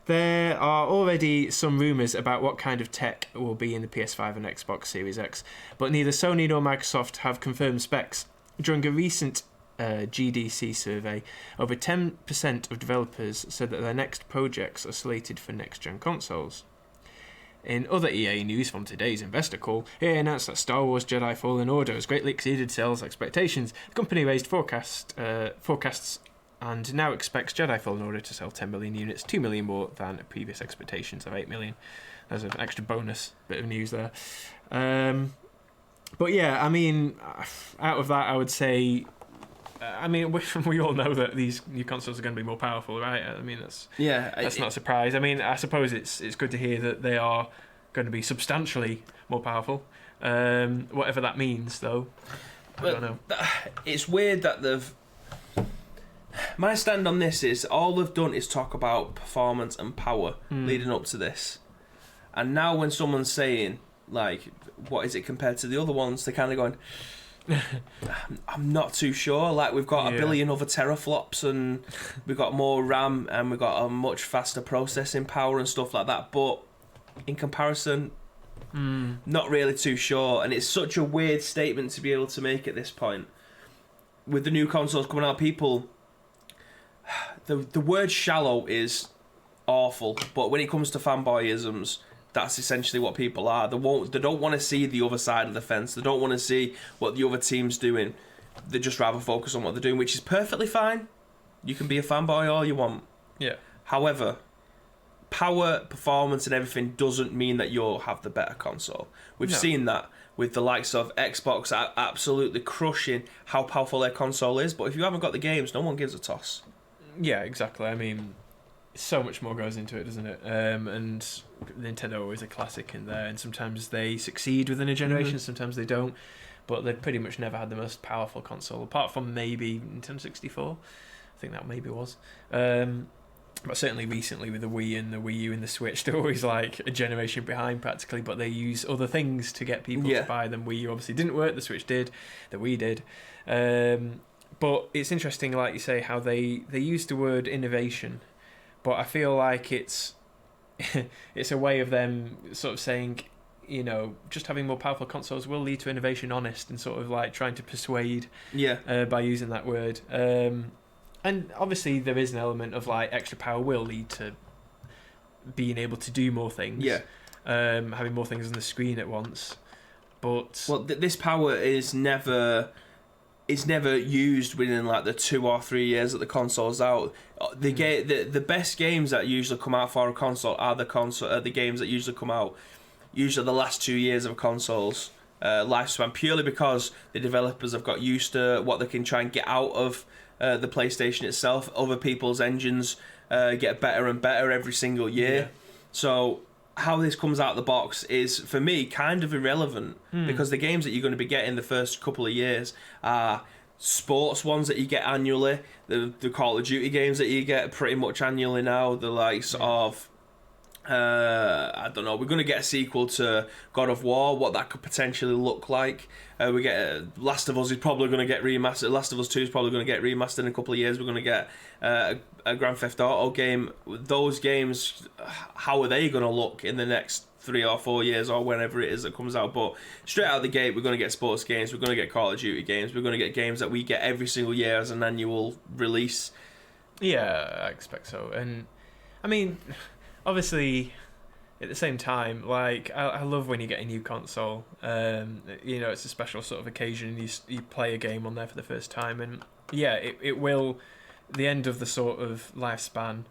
There are already some rumours about what kind of tech will be in the PS5 and Xbox Series X, but neither Sony nor Microsoft have confirmed specs. During a recent GDC survey, over 10% of developers said that their next projects are slated for next-gen consoles. In other EA news from today's investor call, EA announced that Star Wars Jedi Fallen Order has greatly exceeded sales expectations. The company raised forecasts and now expects Jedi Fallen Order to sell 10 million units, 2 million more than previous expectations of 8 million. There's an extra bonus bit of news there. But yeah, I mean, out of that, I would say, we all know that these new consoles are going to be more powerful, right? I mean, that's not a surprise. I mean, I suppose it's good to hear that they are going to be substantially more powerful. Whatever that means, though, I don't know. It's weird that they've... My stand on this is all they've done is talk about performance and power leading up to this. And now when someone's saying, like, what is it compared to the other ones, they're kind of going... I'm not too sure. Like, we've got a billion other teraflops, and we've got more RAM, and we've got a much faster processing power and stuff like that. But in comparison, not really too sure. And it's such a weird statement to be able to make at this point. With the new consoles coming out, people... The word shallow is awful, but when it comes to fanboyisms, that's essentially what people are. They don't want to see the other side of the fence. They don't want to see what the other team's doing. They just rather focus on what they're doing, which is perfectly fine. You can be a fanboy all you want. Yeah. However, power, performance, and everything doesn't mean that you'll have the better console. We've seen that with the likes of Xbox absolutely crushing how powerful their console is. But if you haven't got the games, no one gives a toss. Yeah, exactly. I mean, so much more goes into it, doesn't it? And Nintendo always a classic in there, and sometimes they succeed within a generation, sometimes they don't, but they've pretty much never had the most powerful console, apart from maybe Nintendo 64. I think that maybe was. But certainly recently with the Wii and the Wii U and the Switch, they're always like a generation behind practically, but they use other things to get people to buy them. Wii U obviously didn't work, the Switch did, the Wii did. But it's interesting, like you say, how they use the word innovation, but I feel like it's it's a way of them sort of saying, you know, just having more powerful consoles will lead to innovation, honest, and sort of like trying to persuade by using that word. And obviously there is an element of like extra power will lead to being able to do more things. Having more things on the screen at once. But this power is never used within like the 2 or 3 years that the console's out. The best games that usually come out for a console are the games that usually come out usually the last 2 years of a console's lifespan, purely because the developers have got used to what they can try and get out of the PlayStation itself. Other people's engines get better and better every single year. So how this comes out of the box is, for me, kind of irrelevant, because the games that you're going to be getting the first couple of years are sports ones that you get annually. The Call of Duty games that you get pretty much annually now. The likes of I don't know, we're going to get a sequel to God of War, what that could potentially look like. We get Last of Us is probably going to get remastered. Last of Us 2 is probably going to get remastered in a couple of years. We're going to get a Grand Theft Auto game. Those games, how are they going to look in the next 3 or 4 years, or whenever it is that comes out? But straight out of the gate, we're going to get sports games, we're going to get Call of Duty games, we're going to get games that we get every single year as an annual release. Yeah, I expect so. And I mean, obviously, at the same time, like I love when you get a new console. You know, it's a special sort of occasion. You play a game on there for the first time, and yeah, it will. The end of the sort of lifespan,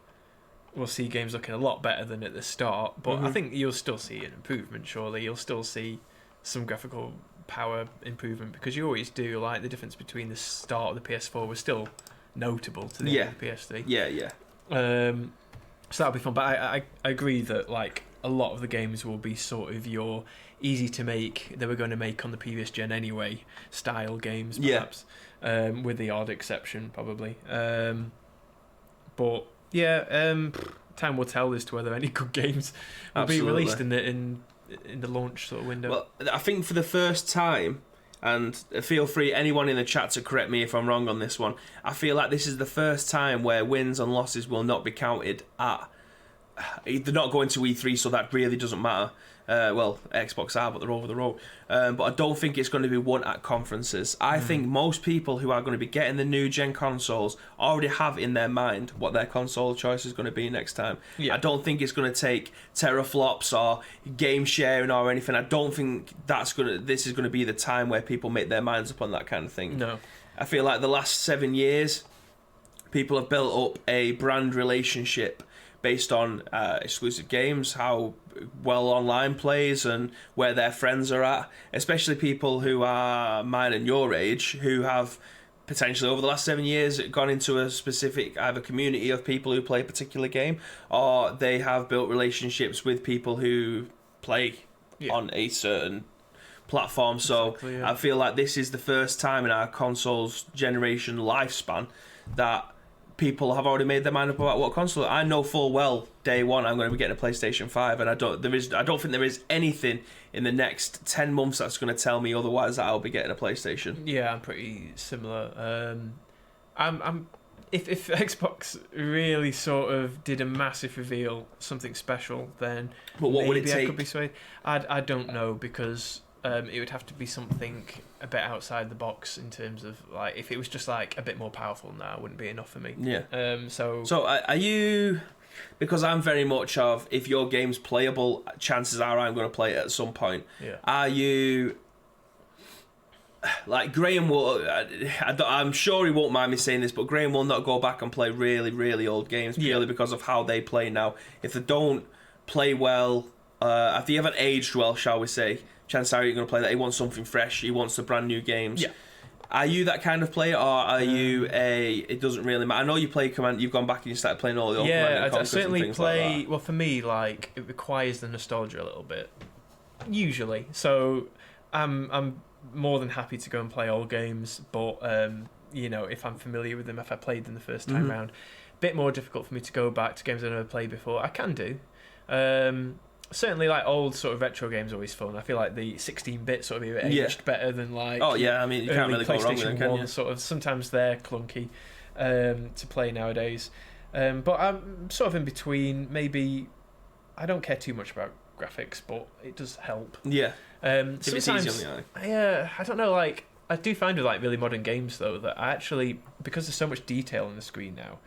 we'll see games looking a lot better than at the start. But I think you'll still see an improvement. Surely you'll still see some graphical power improvement, because you always do. Like the difference between the start of the PS4 was still notable to the end of the PS3. So that'll be fun. But I agree that like a lot of the games will be sort of your easy to make, they were going to make on the previous gen anyway style games, perhaps. With the odd exception probably. But yeah, time will tell as to whether any good games will be released in the launch sort of window. Well, I think for the first time, and feel free, anyone in the chat, to correct me if I'm wrong on this one, I feel like this is the first time where wins and losses will not be counted at... They're not going to E3, so that really doesn't matter. Well, Xbox are, but they're over the road. But I don't think it's going to be won at conferences. I think most people who are going to be getting the new gen consoles already have in their mind what their console choice is going to be next time. I don't think it's going to take teraflops or game sharing or anything. I don't think this is going to be the time where people make their minds up on that kind of thing. No. I feel like the last 7 years, people have built up a brand relationship based on exclusive games, how well online plays, and where their friends are at. Especially people who are mine and your age, who have potentially over the last 7 years gone into a specific either community of people who play a particular game, or they have built relationships with people who play on a certain platform. So I feel like this is the first time in our console's generation lifespan that people have already made their mind up about what console. I know full well day one I'm going to be getting a PlayStation 5, and I don't think there is anything in the next 10 months that's going to tell me otherwise that I'll be getting a PlayStation. Yeah, I'm pretty similar. If Xbox really sort of did a massive reveal, something special, then but what would it take? I could be swayed. I don't know, because it would have to be something a bit outside the box in terms of, like, if it was just like a bit more powerful now, it wouldn't be enough for me. So are you... Because I'm very much of, if your game's playable, chances are I'm going to play it at some point. Are you... Like, Graham will... I'm sure he won't mind me saying this, but Graham will not go back and play really, really old games purely because of how they play now. If they don't play well, if they haven't aged well, shall we say, chances are you're going to play that. He wants something fresh. He wants the brand new games. Are you that kind of player, or are you it doesn't really matter? I know you play Command. You've gone back and you started playing all the old Command & I certainly and things play. like that. Well, for me, like, it requires the nostalgia a little bit, usually. So I'm more than happy to go and play old games, but you know, if I'm familiar with them, if I played them the first time round, bit more difficult for me to go back to games I've never played before. I can do. certainly like old sort of retro games are always fun. I feel like the 16-bit sort of era aged better than like I mean, you can't really go wrong with them, can you? Sort of, sometimes they're clunky to play nowadays, but I'm sort of in between. Maybe I don't care too much about graphics, but it does help. Yeah. Sometimes I don't know, like I do find with like really modern games though that I actually, because there's so much detail on the screen now,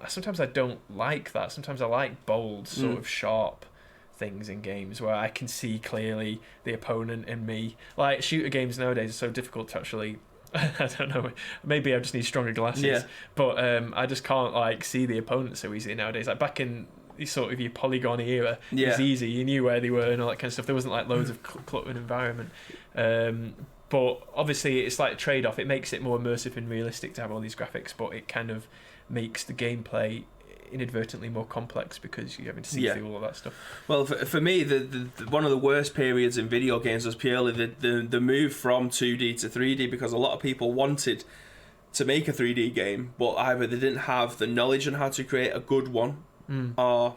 sometimes I don't like that. Sometimes I like bold, sort of sharp things in games where I can see clearly the opponent and me. Like shooter games nowadays are so difficult to actually I don't know, maybe I just need stronger glasses, but I just can't like see the opponent so easily nowadays. Like back in sort of your polygon era, it was easy, you knew where they were and all that kind of stuff. There wasn't like loads of cluttered environment, but obviously it's like a trade-off. It makes it more immersive and realistic to have all these graphics, but it kind of makes the gameplay inadvertently more complex because you're having to see through all of that stuff. Well, for me, the one of the worst periods in video games was purely the move from 2D to 3D, because a lot of people wanted to make a 3D game, but either they didn't have the knowledge on how to create a good one, or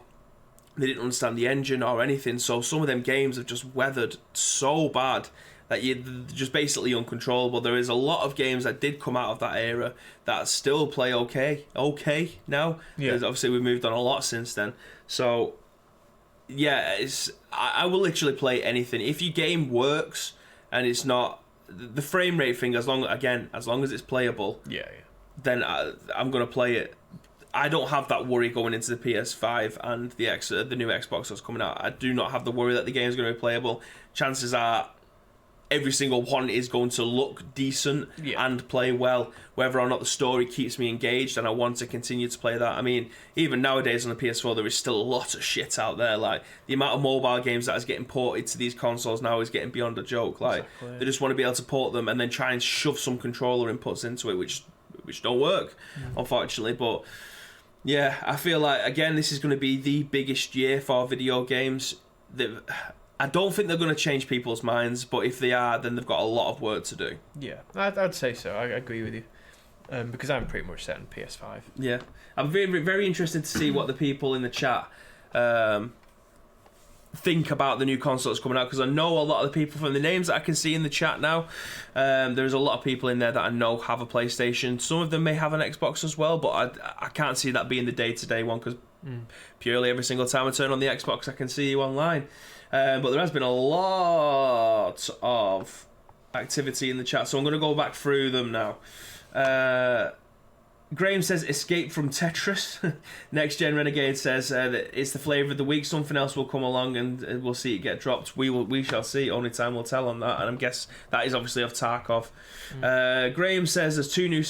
they didn't understand the engine or anything. So some of them games have just weathered so bad that you're just basically uncontrollable. There is a lot of games that did come out of that era that still play okay now. Yeah. Obviously we've moved on a lot since then. So yeah, I will literally play anything. If your game works and it's not the frame rate thing, as long as it's playable, then I'm gonna play it. I don't have that worry going into the PS5 and the new Xbox that's coming out. I do not have the worry that the game's going to be playable. Chances are every single one is going to look decent and play well, whether or not the story keeps me engaged and I want to continue to play that. I mean, even nowadays on the PS4 there is still a lot of shit out there. Like the amount of mobile games that is getting ported to these consoles now is getting beyond a joke. Like they just want to be able to port them and then try and shove some controller inputs into it, which don't work, unfortunately. But yeah, I feel like, again, this is going to be the biggest year for video games. I don't think they're going to change people's minds, but if they are, then they've got a lot of work to do. Yeah, I'd say so. I agree with you. Because I'm pretty much set on PS5. Yeah. I'm very, very interested to see what the people in the chat think about the new console that's coming out, because I know a lot of the people from the names that I can see in the chat now, there's a lot of people in there that I know have a PlayStation. Some of them may have an Xbox as well, but I can't see that being the day-to-day one, because purely every single time I turn on the Xbox I can see you online. But there has been a lot of activity in the chat, so I'm going to go back through them now. Graham says escape from Tetris. Next Gen Renegade says that it's the flavour of the week. Something else will come along and we'll see it get dropped. We shall see. Only time will tell on that. And I guess that is obviously of Tarkov. Graham says there's two new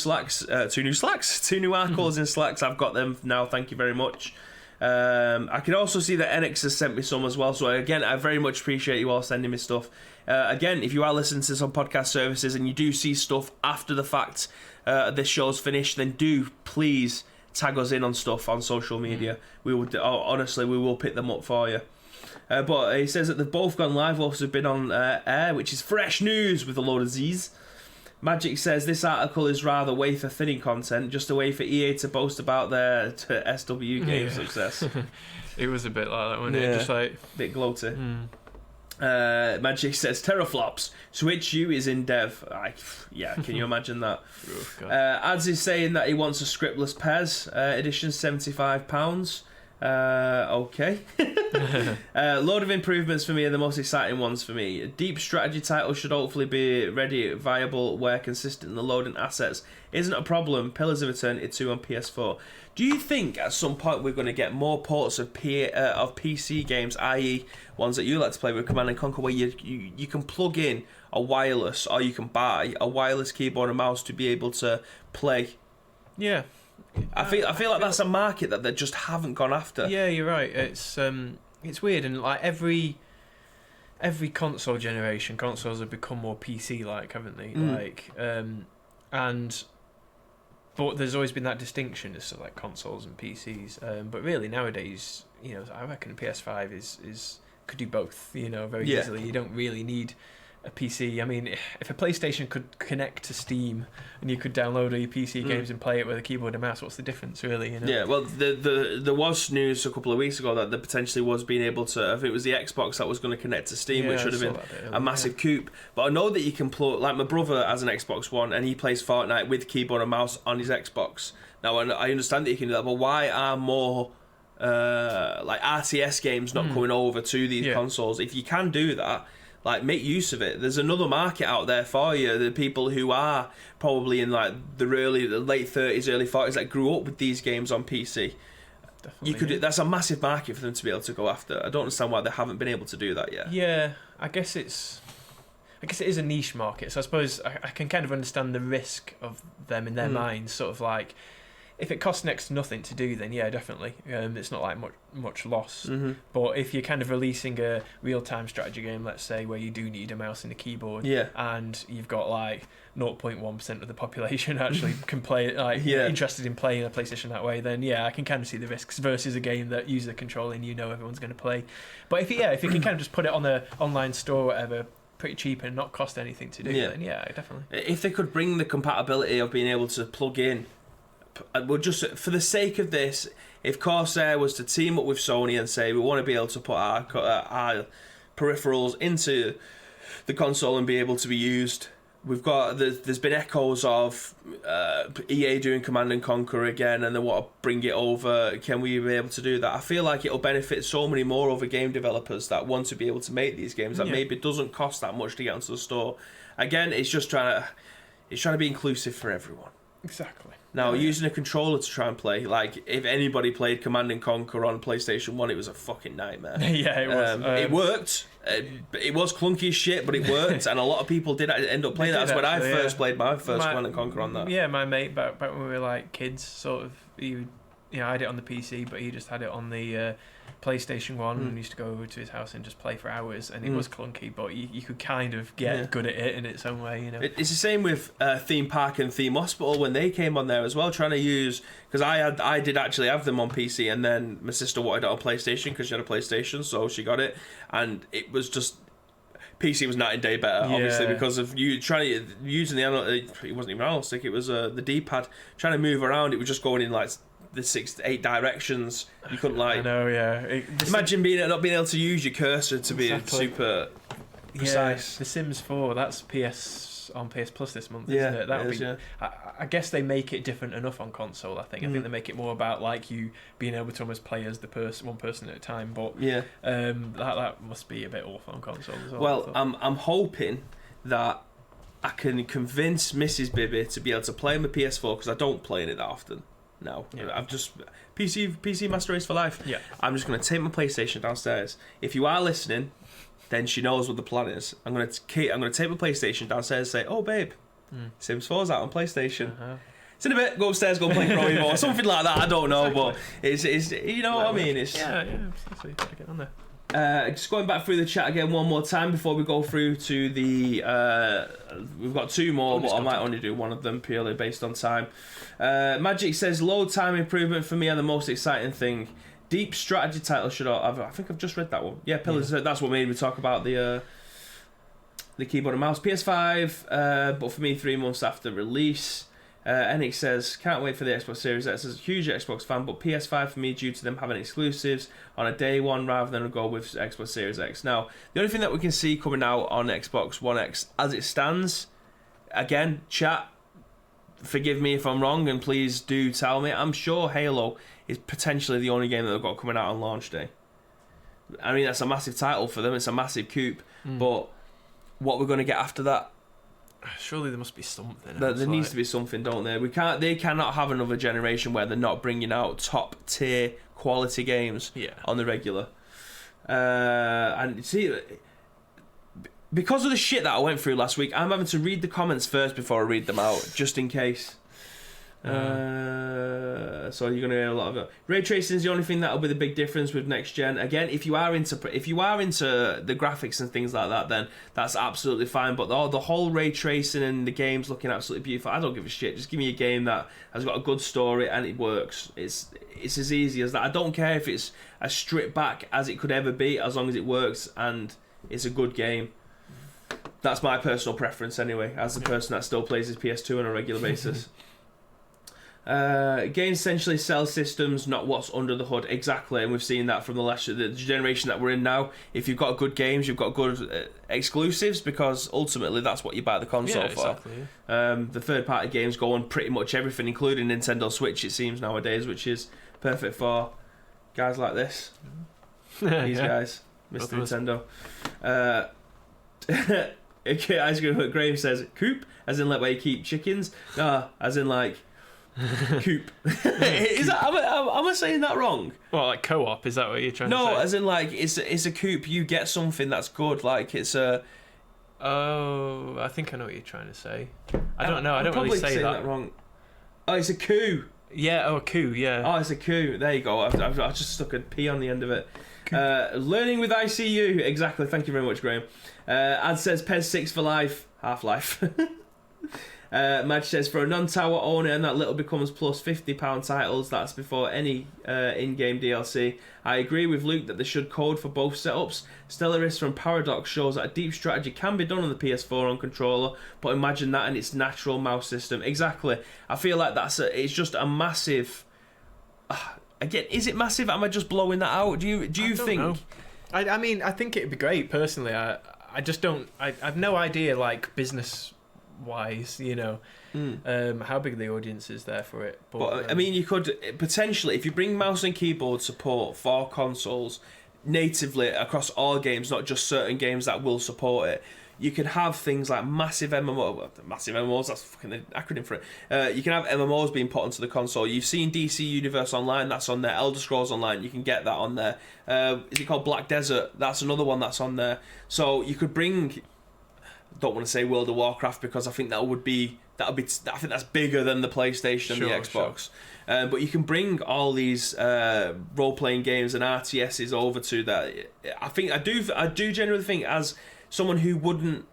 articles in Slacks. I've got them now. Thank you very much. I can also see that Enix has sent me some as well. So again, I very much appreciate you all sending me stuff. Again, if you are listening to some podcast services and you do see stuff after the fact, this show's finished, then do please tag us in on stuff on social media. We would honestly, we will pick them up for you. But he says that they've both gone live whilst they've been on air, which is fresh news with a load of Z's. Magic says this article is rather wafer thinning content, just a way for EA to boast about their SW game success. It was a bit like that, wasn't it? Just like a bit gloaty. Magic says teraflops. Switch U is in dev. Can you imagine that? Ads is saying that he wants a scriptless PES edition, £75. Okay. Load of improvements for me are the most exciting ones for me. A deep strategy title should hopefully be ready, viable, where consistent in the loading assets isn't a problem. Pillars of Eternity 2 on PS4. Do you think at some point we're going to get more ports of PC games, i.e. ones that you like to play with Command & Conquer, where you can plug in a wireless, or you can buy a wireless keyboard and mouse to be able to play? Yeah. I feel like that's a market that they just haven't gone after. Yeah, you're right. It's weird, and like every console generation, consoles have become more PC-like, haven't they? But there's always been that distinction as to like consoles and PCs. But really nowadays, I reckon PS5 is could do both. Very easily. You don't really need a PC. I mean, if a PlayStation could connect to Steam and you could download all your PC games and play it with a keyboard and mouse, what's the difference, really? You know? Yeah, well, there was news a couple of weeks ago that there potentially was being able to, if it was the Xbox that was going to connect to Steam, which should have been a massive coup. But I know that you can plug, like my brother has an Xbox One and he plays Fortnite with keyboard and mouse on his Xbox. Now, I understand that you can do that, but why are more like RTS games not coming over to these consoles? If you can do that, like, make use of it. There's another market out there for you. The people who are probably in like the late 30s, early 40s that grew up with these games on PC. Definitely, that's a massive market for them to be able to go after. I don't understand why they haven't been able to do that yet. Yeah, I guess it is a niche market. So I suppose I can kind of understand the risk of them in their minds, sort of like, if it costs next to nothing to do, then yeah, definitely. It's not like much loss. But if you're kind of releasing a real-time strategy game, let's say, where you do need a mouse and a keyboard, and you've got like 0.1% of the population actually can play, like, interested in playing a PlayStation that way, then yeah, I can kind of see the risks versus a game that uses a controller and everyone's going to play. But if you can kind of just put it on the online store or whatever, pretty cheap and not cost anything to do, then yeah, definitely. If they could bring the compatibility of being able to plug in, well, just for the sake of this, if Corsair was to team up with Sony and say we want to be able to put our peripherals into the console and be able to be used, there's been echoes of EA doing Command and Conquer again, and they want to bring it over. Can we be able to do that? I feel like it'll benefit so many more other game developers that want to be able to make these games that maybe it doesn't cost that much to get onto the store. Again, it's just trying to be inclusive for everyone. Exactly. Now, using a controller to try and play, like, if anybody played Command and Conquer on PlayStation 1, it was a fucking nightmare. Yeah, it was. It worked. It was clunky as shit, but it worked, and a lot of people did end up playing that. That's when I first played my first Command and Conquer on that. Yeah, my mate, back when we were, like, kids, sort of, I had it on the PC, but he just had it on the PlayStation 1 and used to go over to his house and just play for hours, and it was clunky, but you could kind of get good at it in its own way, It's the same with Theme Park and Theme Hospital when they came on there as well, trying to use, because I did actually have them on PC, and then my sister wanted it on PlayStation because she had a PlayStation, so she got it, and it was just, PC was night and day better, obviously, because of you trying to using the it wasn't even analog stick, it was the D-pad, trying to move around, it was just going in like the 6 to 8 directions. You couldn't, like, I know, imagine not being able to use your cursor to be super precise. The Sims 4, that's on PS Plus this month, isn't it? That would be. I guess they make it different enough on console. I think they make it more about, like, you being able to almost play as one person at a time. But that must be a bit awful on console as well. Well, I'm hoping that I can convince Mrs. Bibby to be able to play on the PS4, because I don't play in it that often. No, I've just PC Master Race for life. Yeah, I'm just going to take my PlayStation downstairs. If you are listening, then she knows what the plan is. I'm going to take my PlayStation downstairs and say, "Oh, babe, Sims 4's out on PlayStation." It's in a bit. Go upstairs, go play Pro Evo or something like that. I don't know, but it's you know what I mean. It's precisely. Gotta get on there. Just going back through the chat again one more time before we go through to the we've got 2 more, but I might only do one of them purely based on time. Magic says load time improvement for me are the most exciting thing. Deep strategy title should I think I've just read that one. Yeah, Pillars. That's what made me talk about the keyboard and mouse. PS5, but for me 3 months after release. Enix says, can't wait for the Xbox Series X. As a huge Xbox fan, but PS5 for me due to them having exclusives on a day one rather than a go with Xbox Series X. Now, the only thing that we can see coming out on Xbox One X as it stands, again, chat, forgive me if I'm wrong and please do tell me, I'm sure Halo is potentially the only game that they've got coming out on launch day. I mean, that's a massive title for them, it's a massive coup, but what we're going to get after that, surely there must be something. There needs to be something, don't there? They cannot have another generation where they're not bringing out top tier quality games on the regular. And see, because of the shit that I went through last week, I'm having to read the comments first before I read them out, just in case. So you're gonna hear a lot of it. Ray tracing is the only thing that'll be the big difference with next gen. Again, if you are into the graphics and things like that, then that's absolutely fine. But the whole ray tracing and the game's looking absolutely beautiful, I don't give a shit. Just give me a game that has got a good story and it works. It's as easy as that. I don't care if it's as stripped back as it could ever be, as long as it works and it's a good game. That's my personal preference anyway, as the person that still plays his PS2 on a regular basis. Games essentially sell systems, not what's under the hood. Exactly, and we've seen that from the generation that we're in now. If you've got good games, you've got good exclusives, because ultimately that's what you buy the console for. Exactly, yeah. The third-party games go on pretty much everything, including Nintendo Switch, it seems, nowadays, which is perfect for guys like this. These guys, Mr. Nintendo. Okay, Ice Cream Graham says, coop, as in like where you keep chickens. As in like... coop. Is that, am I saying that wrong? Well, like co-op, is that what you're trying to say? No, as in like it's a coop. You get something that's good. Like it's a. Oh, I think I know what you're trying to say. I don't know. I don't really say that wrong. Oh, it's a coup. Yeah. Oh, a coup. Yeah. Oh, it's a coup. There you go. I just stuck a P on the end of it. Learning with ICU. Exactly. Thank you very much, Graham. Ad says PES 6 for life. Half-Life. Madge says, for a non-tower owner and that little becomes plus £50 titles, that's before any in-game DLC. I agree with Luke that they should code for both setups. Stellaris from Paradox shows that a deep strategy can be done on the PS4 on controller, but imagine that in its natural mouse system. Exactly. I feel like it's just a massive... Again, is it massive? Am I just blowing that out? Do you think... Know. I mean, I think it'd be great, personally. I just don't... I've no idea, like, business... wise, you know, how big the audience is there for it. But I mean, you could potentially, if you bring mouse and keyboard support for consoles natively across all games, not just certain games that will support it, you can have things like massive MMOs, that's fucking the acronym for it. You can have MMOs being put onto the console. You've seen DC Universe Online, that's on there. Elder Scrolls Online, you can get that on there. Is it called Black Desert? That's another one that's on there. So you could bring... don't want to say World of Warcraft, because I think I think that's bigger than the PlayStation and the Xbox. Sure. But you can bring all these role-playing games and RTSs over to that. I do generally think, as someone who wouldn't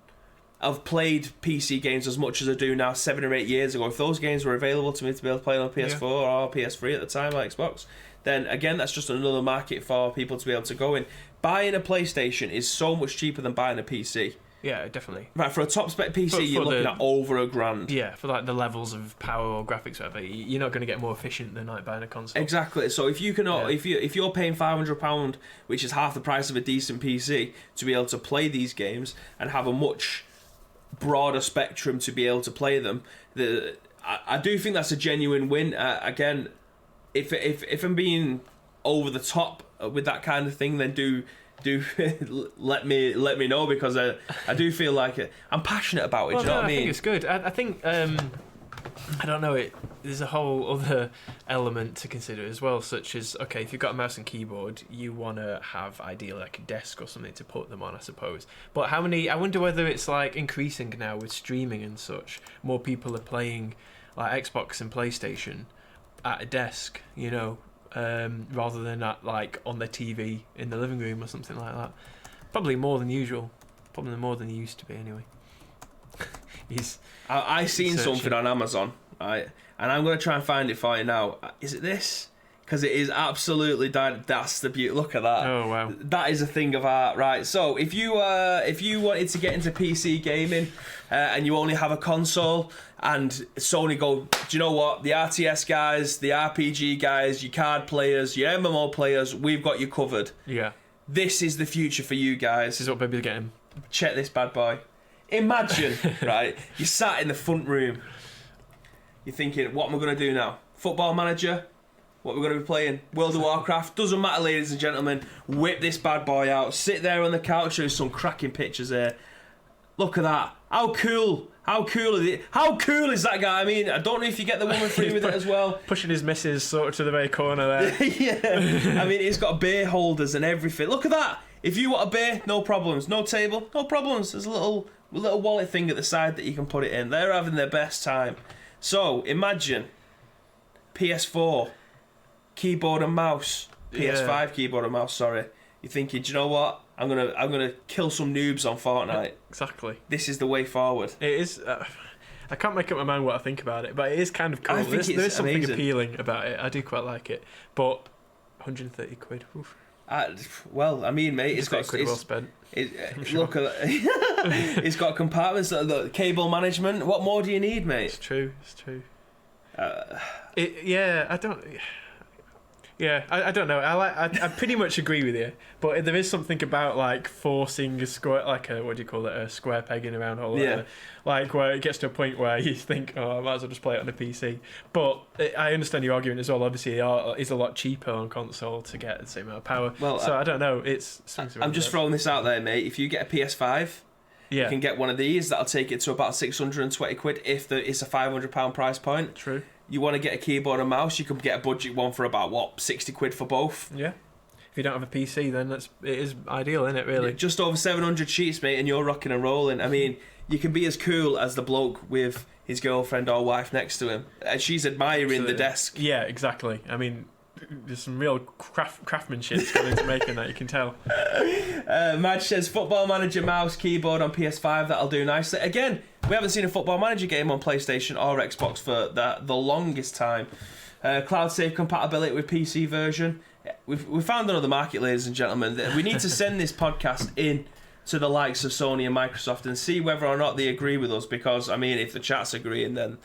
have played PC games as much as I do now 7 or 8 years ago, if those games were available to me to be able to play on PS4 or PS3 at the time, like Xbox, then again, that's just another market for people to be able to go in. Buying a PlayStation is so much cheaper than buying a PC. Yeah, definitely. Right, for a top spec PC, you're looking at over £1,000. Yeah, for like the levels of power or graphics, or whatever, you're not going to get more efficient than like buying a console. Exactly. So if you can, if you're paying £500, which is half the price of a decent PC, to be able to play these games and have a much broader spectrum to be able to play them, I do think that's a genuine win. Again, if I'm being over the top with that kind of thing, then do let me know, because I do feel like I'm passionate about it. Well, do you know what I mean? I think it's good. I think I don't know, there's a whole other element to consider as well, such as, okay, if you've got a mouse and keyboard, you want to have ideally like a desk or something to put them on, I suppose. But I wonder whether it's like increasing now with streaming and such. More people are playing like Xbox and PlayStation at a desk, you know, rather than at like on the TV in the living room or something like that. Probably more than usual. Probably more than it used to be anyway. I seen something on Amazon, right? And I'm going to try and find it for you now. Is it this? Because it is absolutely... That's the beauty. Look at that. Oh, wow. That is a thing of art, right? So if you wanted to get into PC gaming and you only have a console, and Sony go, do you know what? The RTS guys, the RPG guys, your card players, your MMO players, we've got you covered. Yeah. This is the future for you guys. This is what baby's getting. Check this bad boy. Imagine, right? You sat in the front room. You're thinking, what am I going to do now? Football Manager? What we're going to be playing? World of Warcraft? Doesn't matter, ladies and gentlemen. Whip this bad boy out. Sit there on the couch. There's some cracking pictures here. Look at that. How cool. How cool is it? How cool is that guy? I mean, I don't know if you get the woman free with it as well. Pushing his missus sort of to the very corner there. Yeah. I mean, he's got beer holders and everything. Look at that. If you want a beer, no problems. No table, no problems. There's a little wallet thing at the side that you can put it in. They're having their best time. So, imagine PS4, keyboard and mouse. PS5 keyboard and mouse, sorry. You're thinking, do you know what? I'm gonna kill some noobs on Fortnite. Exactly. This is the way forward. It is. I can't make up my mind what I think about it, but it is kind of cool. There is something appealing about it. I do quite like it, but 130 quid. Oof. Well, I mean, mate, it's got well spent. Look, it's got compartments, the cable management. What more do you need, mate? It's true. I don't know. I pretty much agree with you, but there is something about like forcing a square, like a a square peg in a round hole. Yeah. Like where it gets to a point where you think, oh, I might as well just play it on a PC. But I understand your argument as well. Obviously, it's a lot cheaper on console to get the same amount of power. Well, so I don't know. I'm just throwing this out there, mate. If you get a PS5. Yeah. You can get one of these. That'll take it to about 620 quid if it's a £500 price point. True. You want to get a keyboard and mouse, you can get a budget one for about 60 quid for both. Yeah. If you don't have a PC, then it is ideal, isn't it? Really. Just over 700 sheets, mate, and you're rocking and rolling. I mean, you can be as cool as the bloke with his girlfriend or wife next to him, and she's admiring the desk. Yeah, exactly. I mean, there's some real craftsmanship gone into making that, you can tell. Madge says Football Manager mouse keyboard on PS5, that'll do nicely. Again, we haven't seen a Football Manager game on PlayStation or Xbox for the longest time. Cloud save compatibility with PC version. We've found another market, ladies and gentlemen. We need to send this podcast in to the likes of Sony and Microsoft and see whether or not they agree with us, because I mean, if the chat's agreeing, then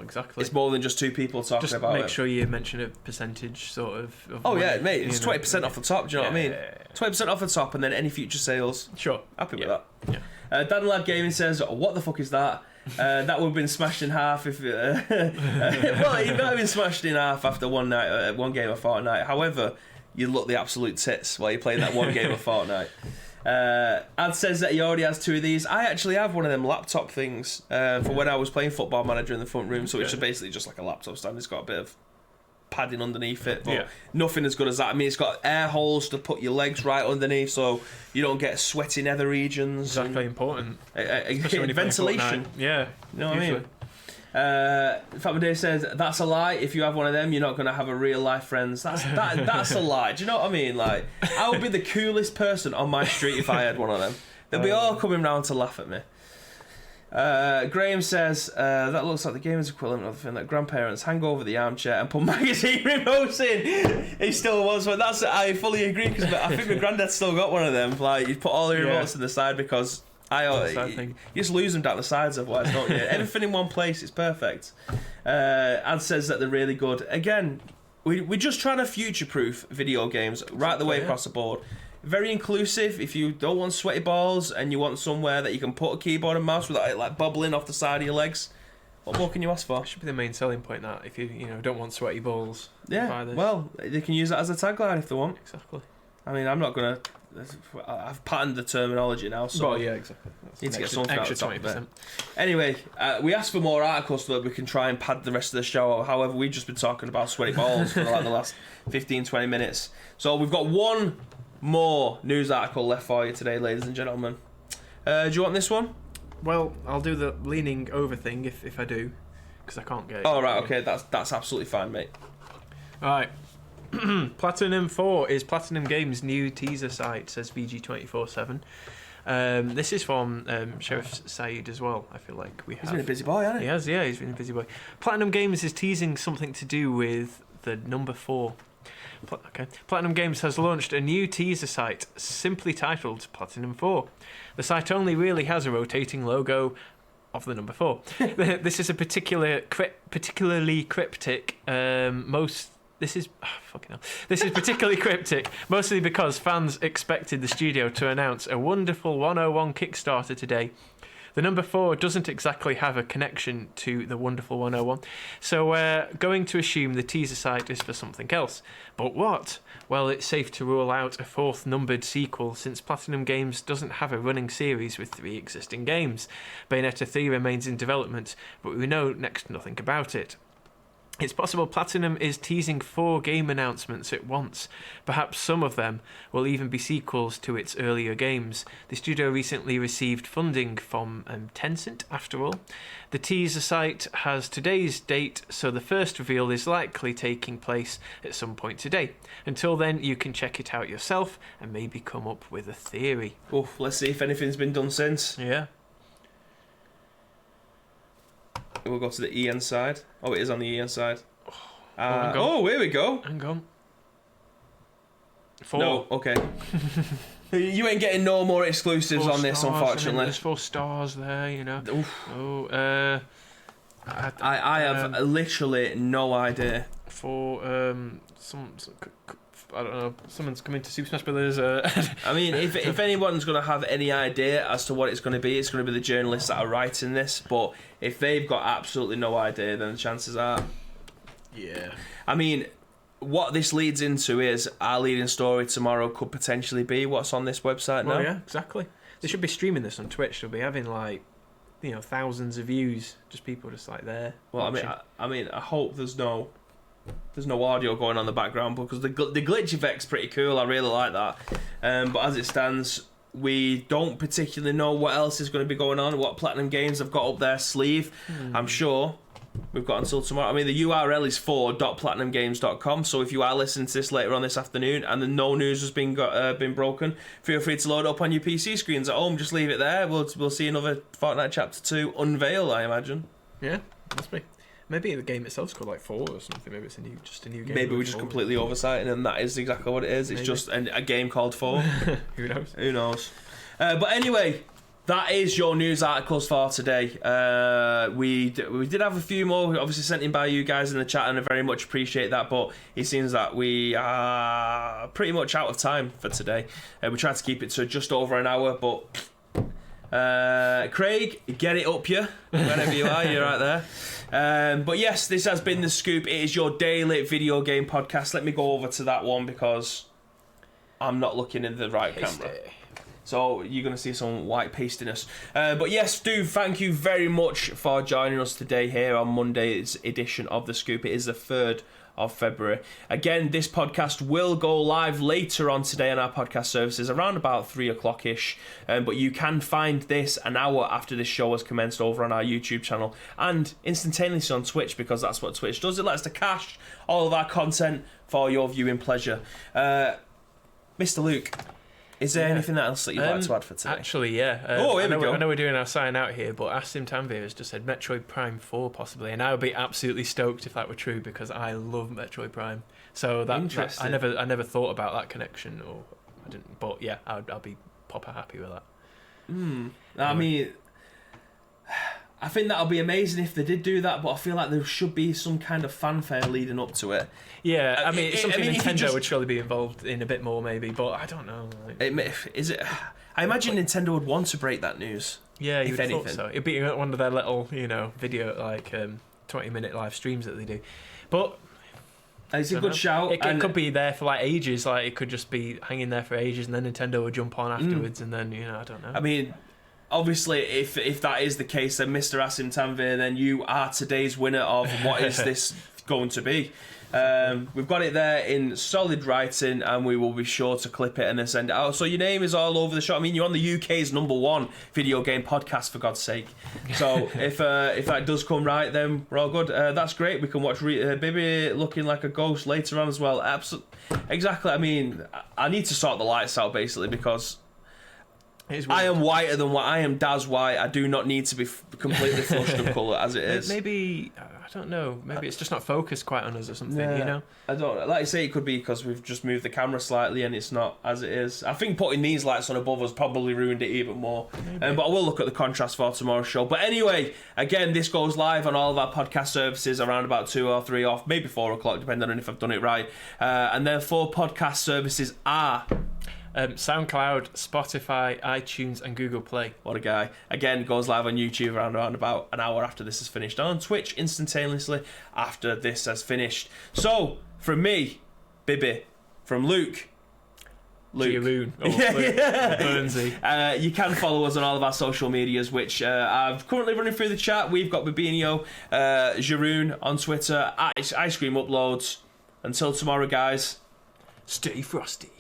exactly, it's more than just two people talking about it. Make sure you mention a percentage sort of oh yeah, mate, it's 20% off the top, do you know what I mean? 20% off the top, and then any future sales. Sure, happy with that. Yeah. Dan Lad Gaming says, what the fuck is that? That would have been smashed in half if well, it might have been smashed in half after one game of Fortnite. However, you look the absolute tits while you're playing that one game of Fortnite. Ad says that he already has two of these. I actually have one of them laptop things for when I was playing Football Manager in the front room, so it's basically just like a laptop stand. It's got a bit of padding underneath it, but nothing as good as that. I mean, it's got air holes to put your legs right underneath, so you don't get sweaty nether regions. Exactly, important. Ventilation. Yeah, you know what I mean. Fatma Day says that's a lie. If you have one of them, you're not going to have a real life friends. That's a lie. Do you know what I mean? Like, I would be the coolest person on my street if I had one of them. They'll be all coming round to laugh at me. Graham says that looks like the gamer's equivalent of the thing that grandparents hang over the armchair and put magazine remotes in. He still was, but I fully agree, because I think my granddad still got one of them. Like, you put all the remotes in the side, because you just lose them down the sides otherwise, don't you? Everything in one place, it's perfect. Ad says that they're really good. Again, we're just trying to future-proof video games right the way across the board. Very inclusive. If you don't want sweaty balls and you want somewhere that you can put a keyboard and mouse without it like bubbling off the side of your legs, what more can you ask for? That should be the main selling point, that if you don't want sweaty balls. Yeah, well, they can use that as a tagline if they want. Exactly. I mean, I'm not going to... I've patterned the terminology now, so... Well, yeah, exactly. Need to get something out of the top 20%. of it. Anyway, we asked for more articles so that we can try and pad the rest of the show. However, we've just been talking about sweaty balls for like the last 15-20 minutes. So we've got one more news article left for you today, ladies and gentlemen. Do you want this one? Well, I'll do the leaning over thing if I do, because I can't get it. Oh, right, okay, that's absolutely fine, mate. Alright. Platinum 4 is Platinum Games' new teaser site, says VG247. This is from Sheriff Saeed as well, I feel like we have. He's been a busy boy, hasn't he? He has, yeah, he's been a busy boy. Platinum Games is teasing something to do with the number 4. Platinum Games has launched a new teaser site simply titled Platinum 4. The site only really has a rotating logo of the number 4. This is a particularly cryptic. This is particularly cryptic, mostly because fans expected the studio to announce a Wonderful 101 Kickstarter today. The number 4 doesn't exactly have a connection to the Wonderful 101, so we're going to assume the teaser site is for something else. But what? Well, it's safe to rule out a 4th numbered sequel, since Platinum Games doesn't have a running series with 3 existing games. Bayonetta 3 remains in development, but we know next to nothing about it. It's possible Platinum is teasing 4 game announcements at once. Perhaps some of them will even be sequels to its earlier games. The studio recently received funding from Tencent, after all. The teaser site has today's date, so the first reveal is likely taking place at some point today. Until then, you can check it out yourself and maybe come up with a theory. Oof, let's see if anything's been done since. Yeah. We'll go to the EN side. Oh, it is on the EN side. Oh, here we go. Hang on. 4. No, okay. You ain't getting no more exclusives 4 on this, stars, unfortunately. There's 4 stars there, you know. Oof. Oh, I have literally no idea. For I don't know. Someone's coming to Super Smash Brothers. I mean, if anyone's going to have any idea as to what it's going to be the journalists that are writing this. But if they've got absolutely no idea, then the chances are. Yeah. I mean, what this leads into is our leading story tomorrow could potentially be what's on this website now. Oh yeah, exactly. They should be streaming this on Twitch. They'll be having thousands of views. Just people just like there. Well, watching. I mean, I hope there's no audio going on in the background, because the glitch effect's pretty cool. I really like that. But as it stands, we don't particularly know what else is going to be going on, what Platinum Games have got up their sleeve. I'm sure we've got until tomorrow. I mean, the URL is for.platinumgames.com, so if you are listening to this later on this afternoon and then no news has been broken, feel free to load it up on your PC screens at home. Just leave it there. We'll see another Fortnite Chapter 2 unveil, I imagine. Yeah, must be. Maybe the game itself's called like 4 or something. Maybe it's just a new game. Maybe we're just completely oversighting, and that is exactly what it is. It's just a game called 4. Who knows? Who knows? But anyway, that is your news articles for today. We did have a few more, obviously sent in by you guys in the chat, and I very much appreciate that. But it seems that we are pretty much out of time for today. We tried to keep it to just over an hour, but Craig, get it up you whenever you are. You're right there. But yes, this has been The Scoop. It is your daily video game podcast. Let me go over to that one because I'm not looking in the right camera. So you're going to see some white pastiness. But yes, Stu, thank you very much for joining us today here on Monday's edition of The Scoop. It is the 3rd of February. Again, this podcast will go live later on today on our podcast services around about 3 o'clock-ish. But you can find this an hour after this show has commenced over on our YouTube channel and instantaneously on Twitch, because that's what Twitch does. It lets us to cache all of our content for your viewing pleasure. Mr. Luke, is there anything else that you'd like to add for today? Actually, yeah. Here we go. I know we're doing our sign out here, but Asim Tanvir has just said Metroid Prime 4 possibly, and I would be absolutely stoked if that were true, because I love Metroid Prime. So that I never thought about that connection, or I didn't. But yeah, I'll be proper happy with that. I mean, I think that'll be amazing if they did do that, but I feel like there should be some kind of fanfare leading up to it. Yeah, I mean, it's something Nintendo would surely be involved in a bit more, maybe, but I don't know. Is it? I imagine Nintendo would want to break that news. Yeah, you'd have thought so. It'd be one of their little, video, like 20-minute live streams that they do. But it's a good shout. It could be there for like ages. Like it could just be hanging there for ages, and then Nintendo would jump on afterwards, and then I don't know. I mean, obviously, if that is the case, then Mr. Asim Tanvir, then you are today's winner of what is this going to be. We've got it there in solid writing, and we will be sure to clip it and then send it out. So your name is all over the show. I mean, you're on the UK's #1 video game podcast, for God's sake. So if that does come right, then we're all good. That's great. We can watch Bibi looking like a ghost later on as well. Exactly. I mean, I need to sort the lights out basically, because I am whiter than white. I am Daz white. I do not need to be completely flushed of colour as it is. Maybe, I don't know. Maybe it's just not focused quite on us or something, I don't, like I say, it could be because we've just moved the camera slightly and it's not as it is. I think putting these lights on above us probably ruined it even more. But I will look at the contrast for tomorrow's show. But anyway, again, this goes live on all of our podcast services around about 2 or 3 or maybe 4 o'clock, depending on if I've done it right. And then 4 podcast services are SoundCloud, Spotify, iTunes, and Google Play. What a guy. Again, goes live on YouTube around about an hour after this is finished. And on Twitch instantaneously after this has finished. So, from me, Bibi, from Luke. Luke. You can follow us on all of our social medias, which I'm currently running through the chat. We've got Babinio, Jeroen on Twitter, Ice Cream Uploads. Until tomorrow, guys, stay frosty.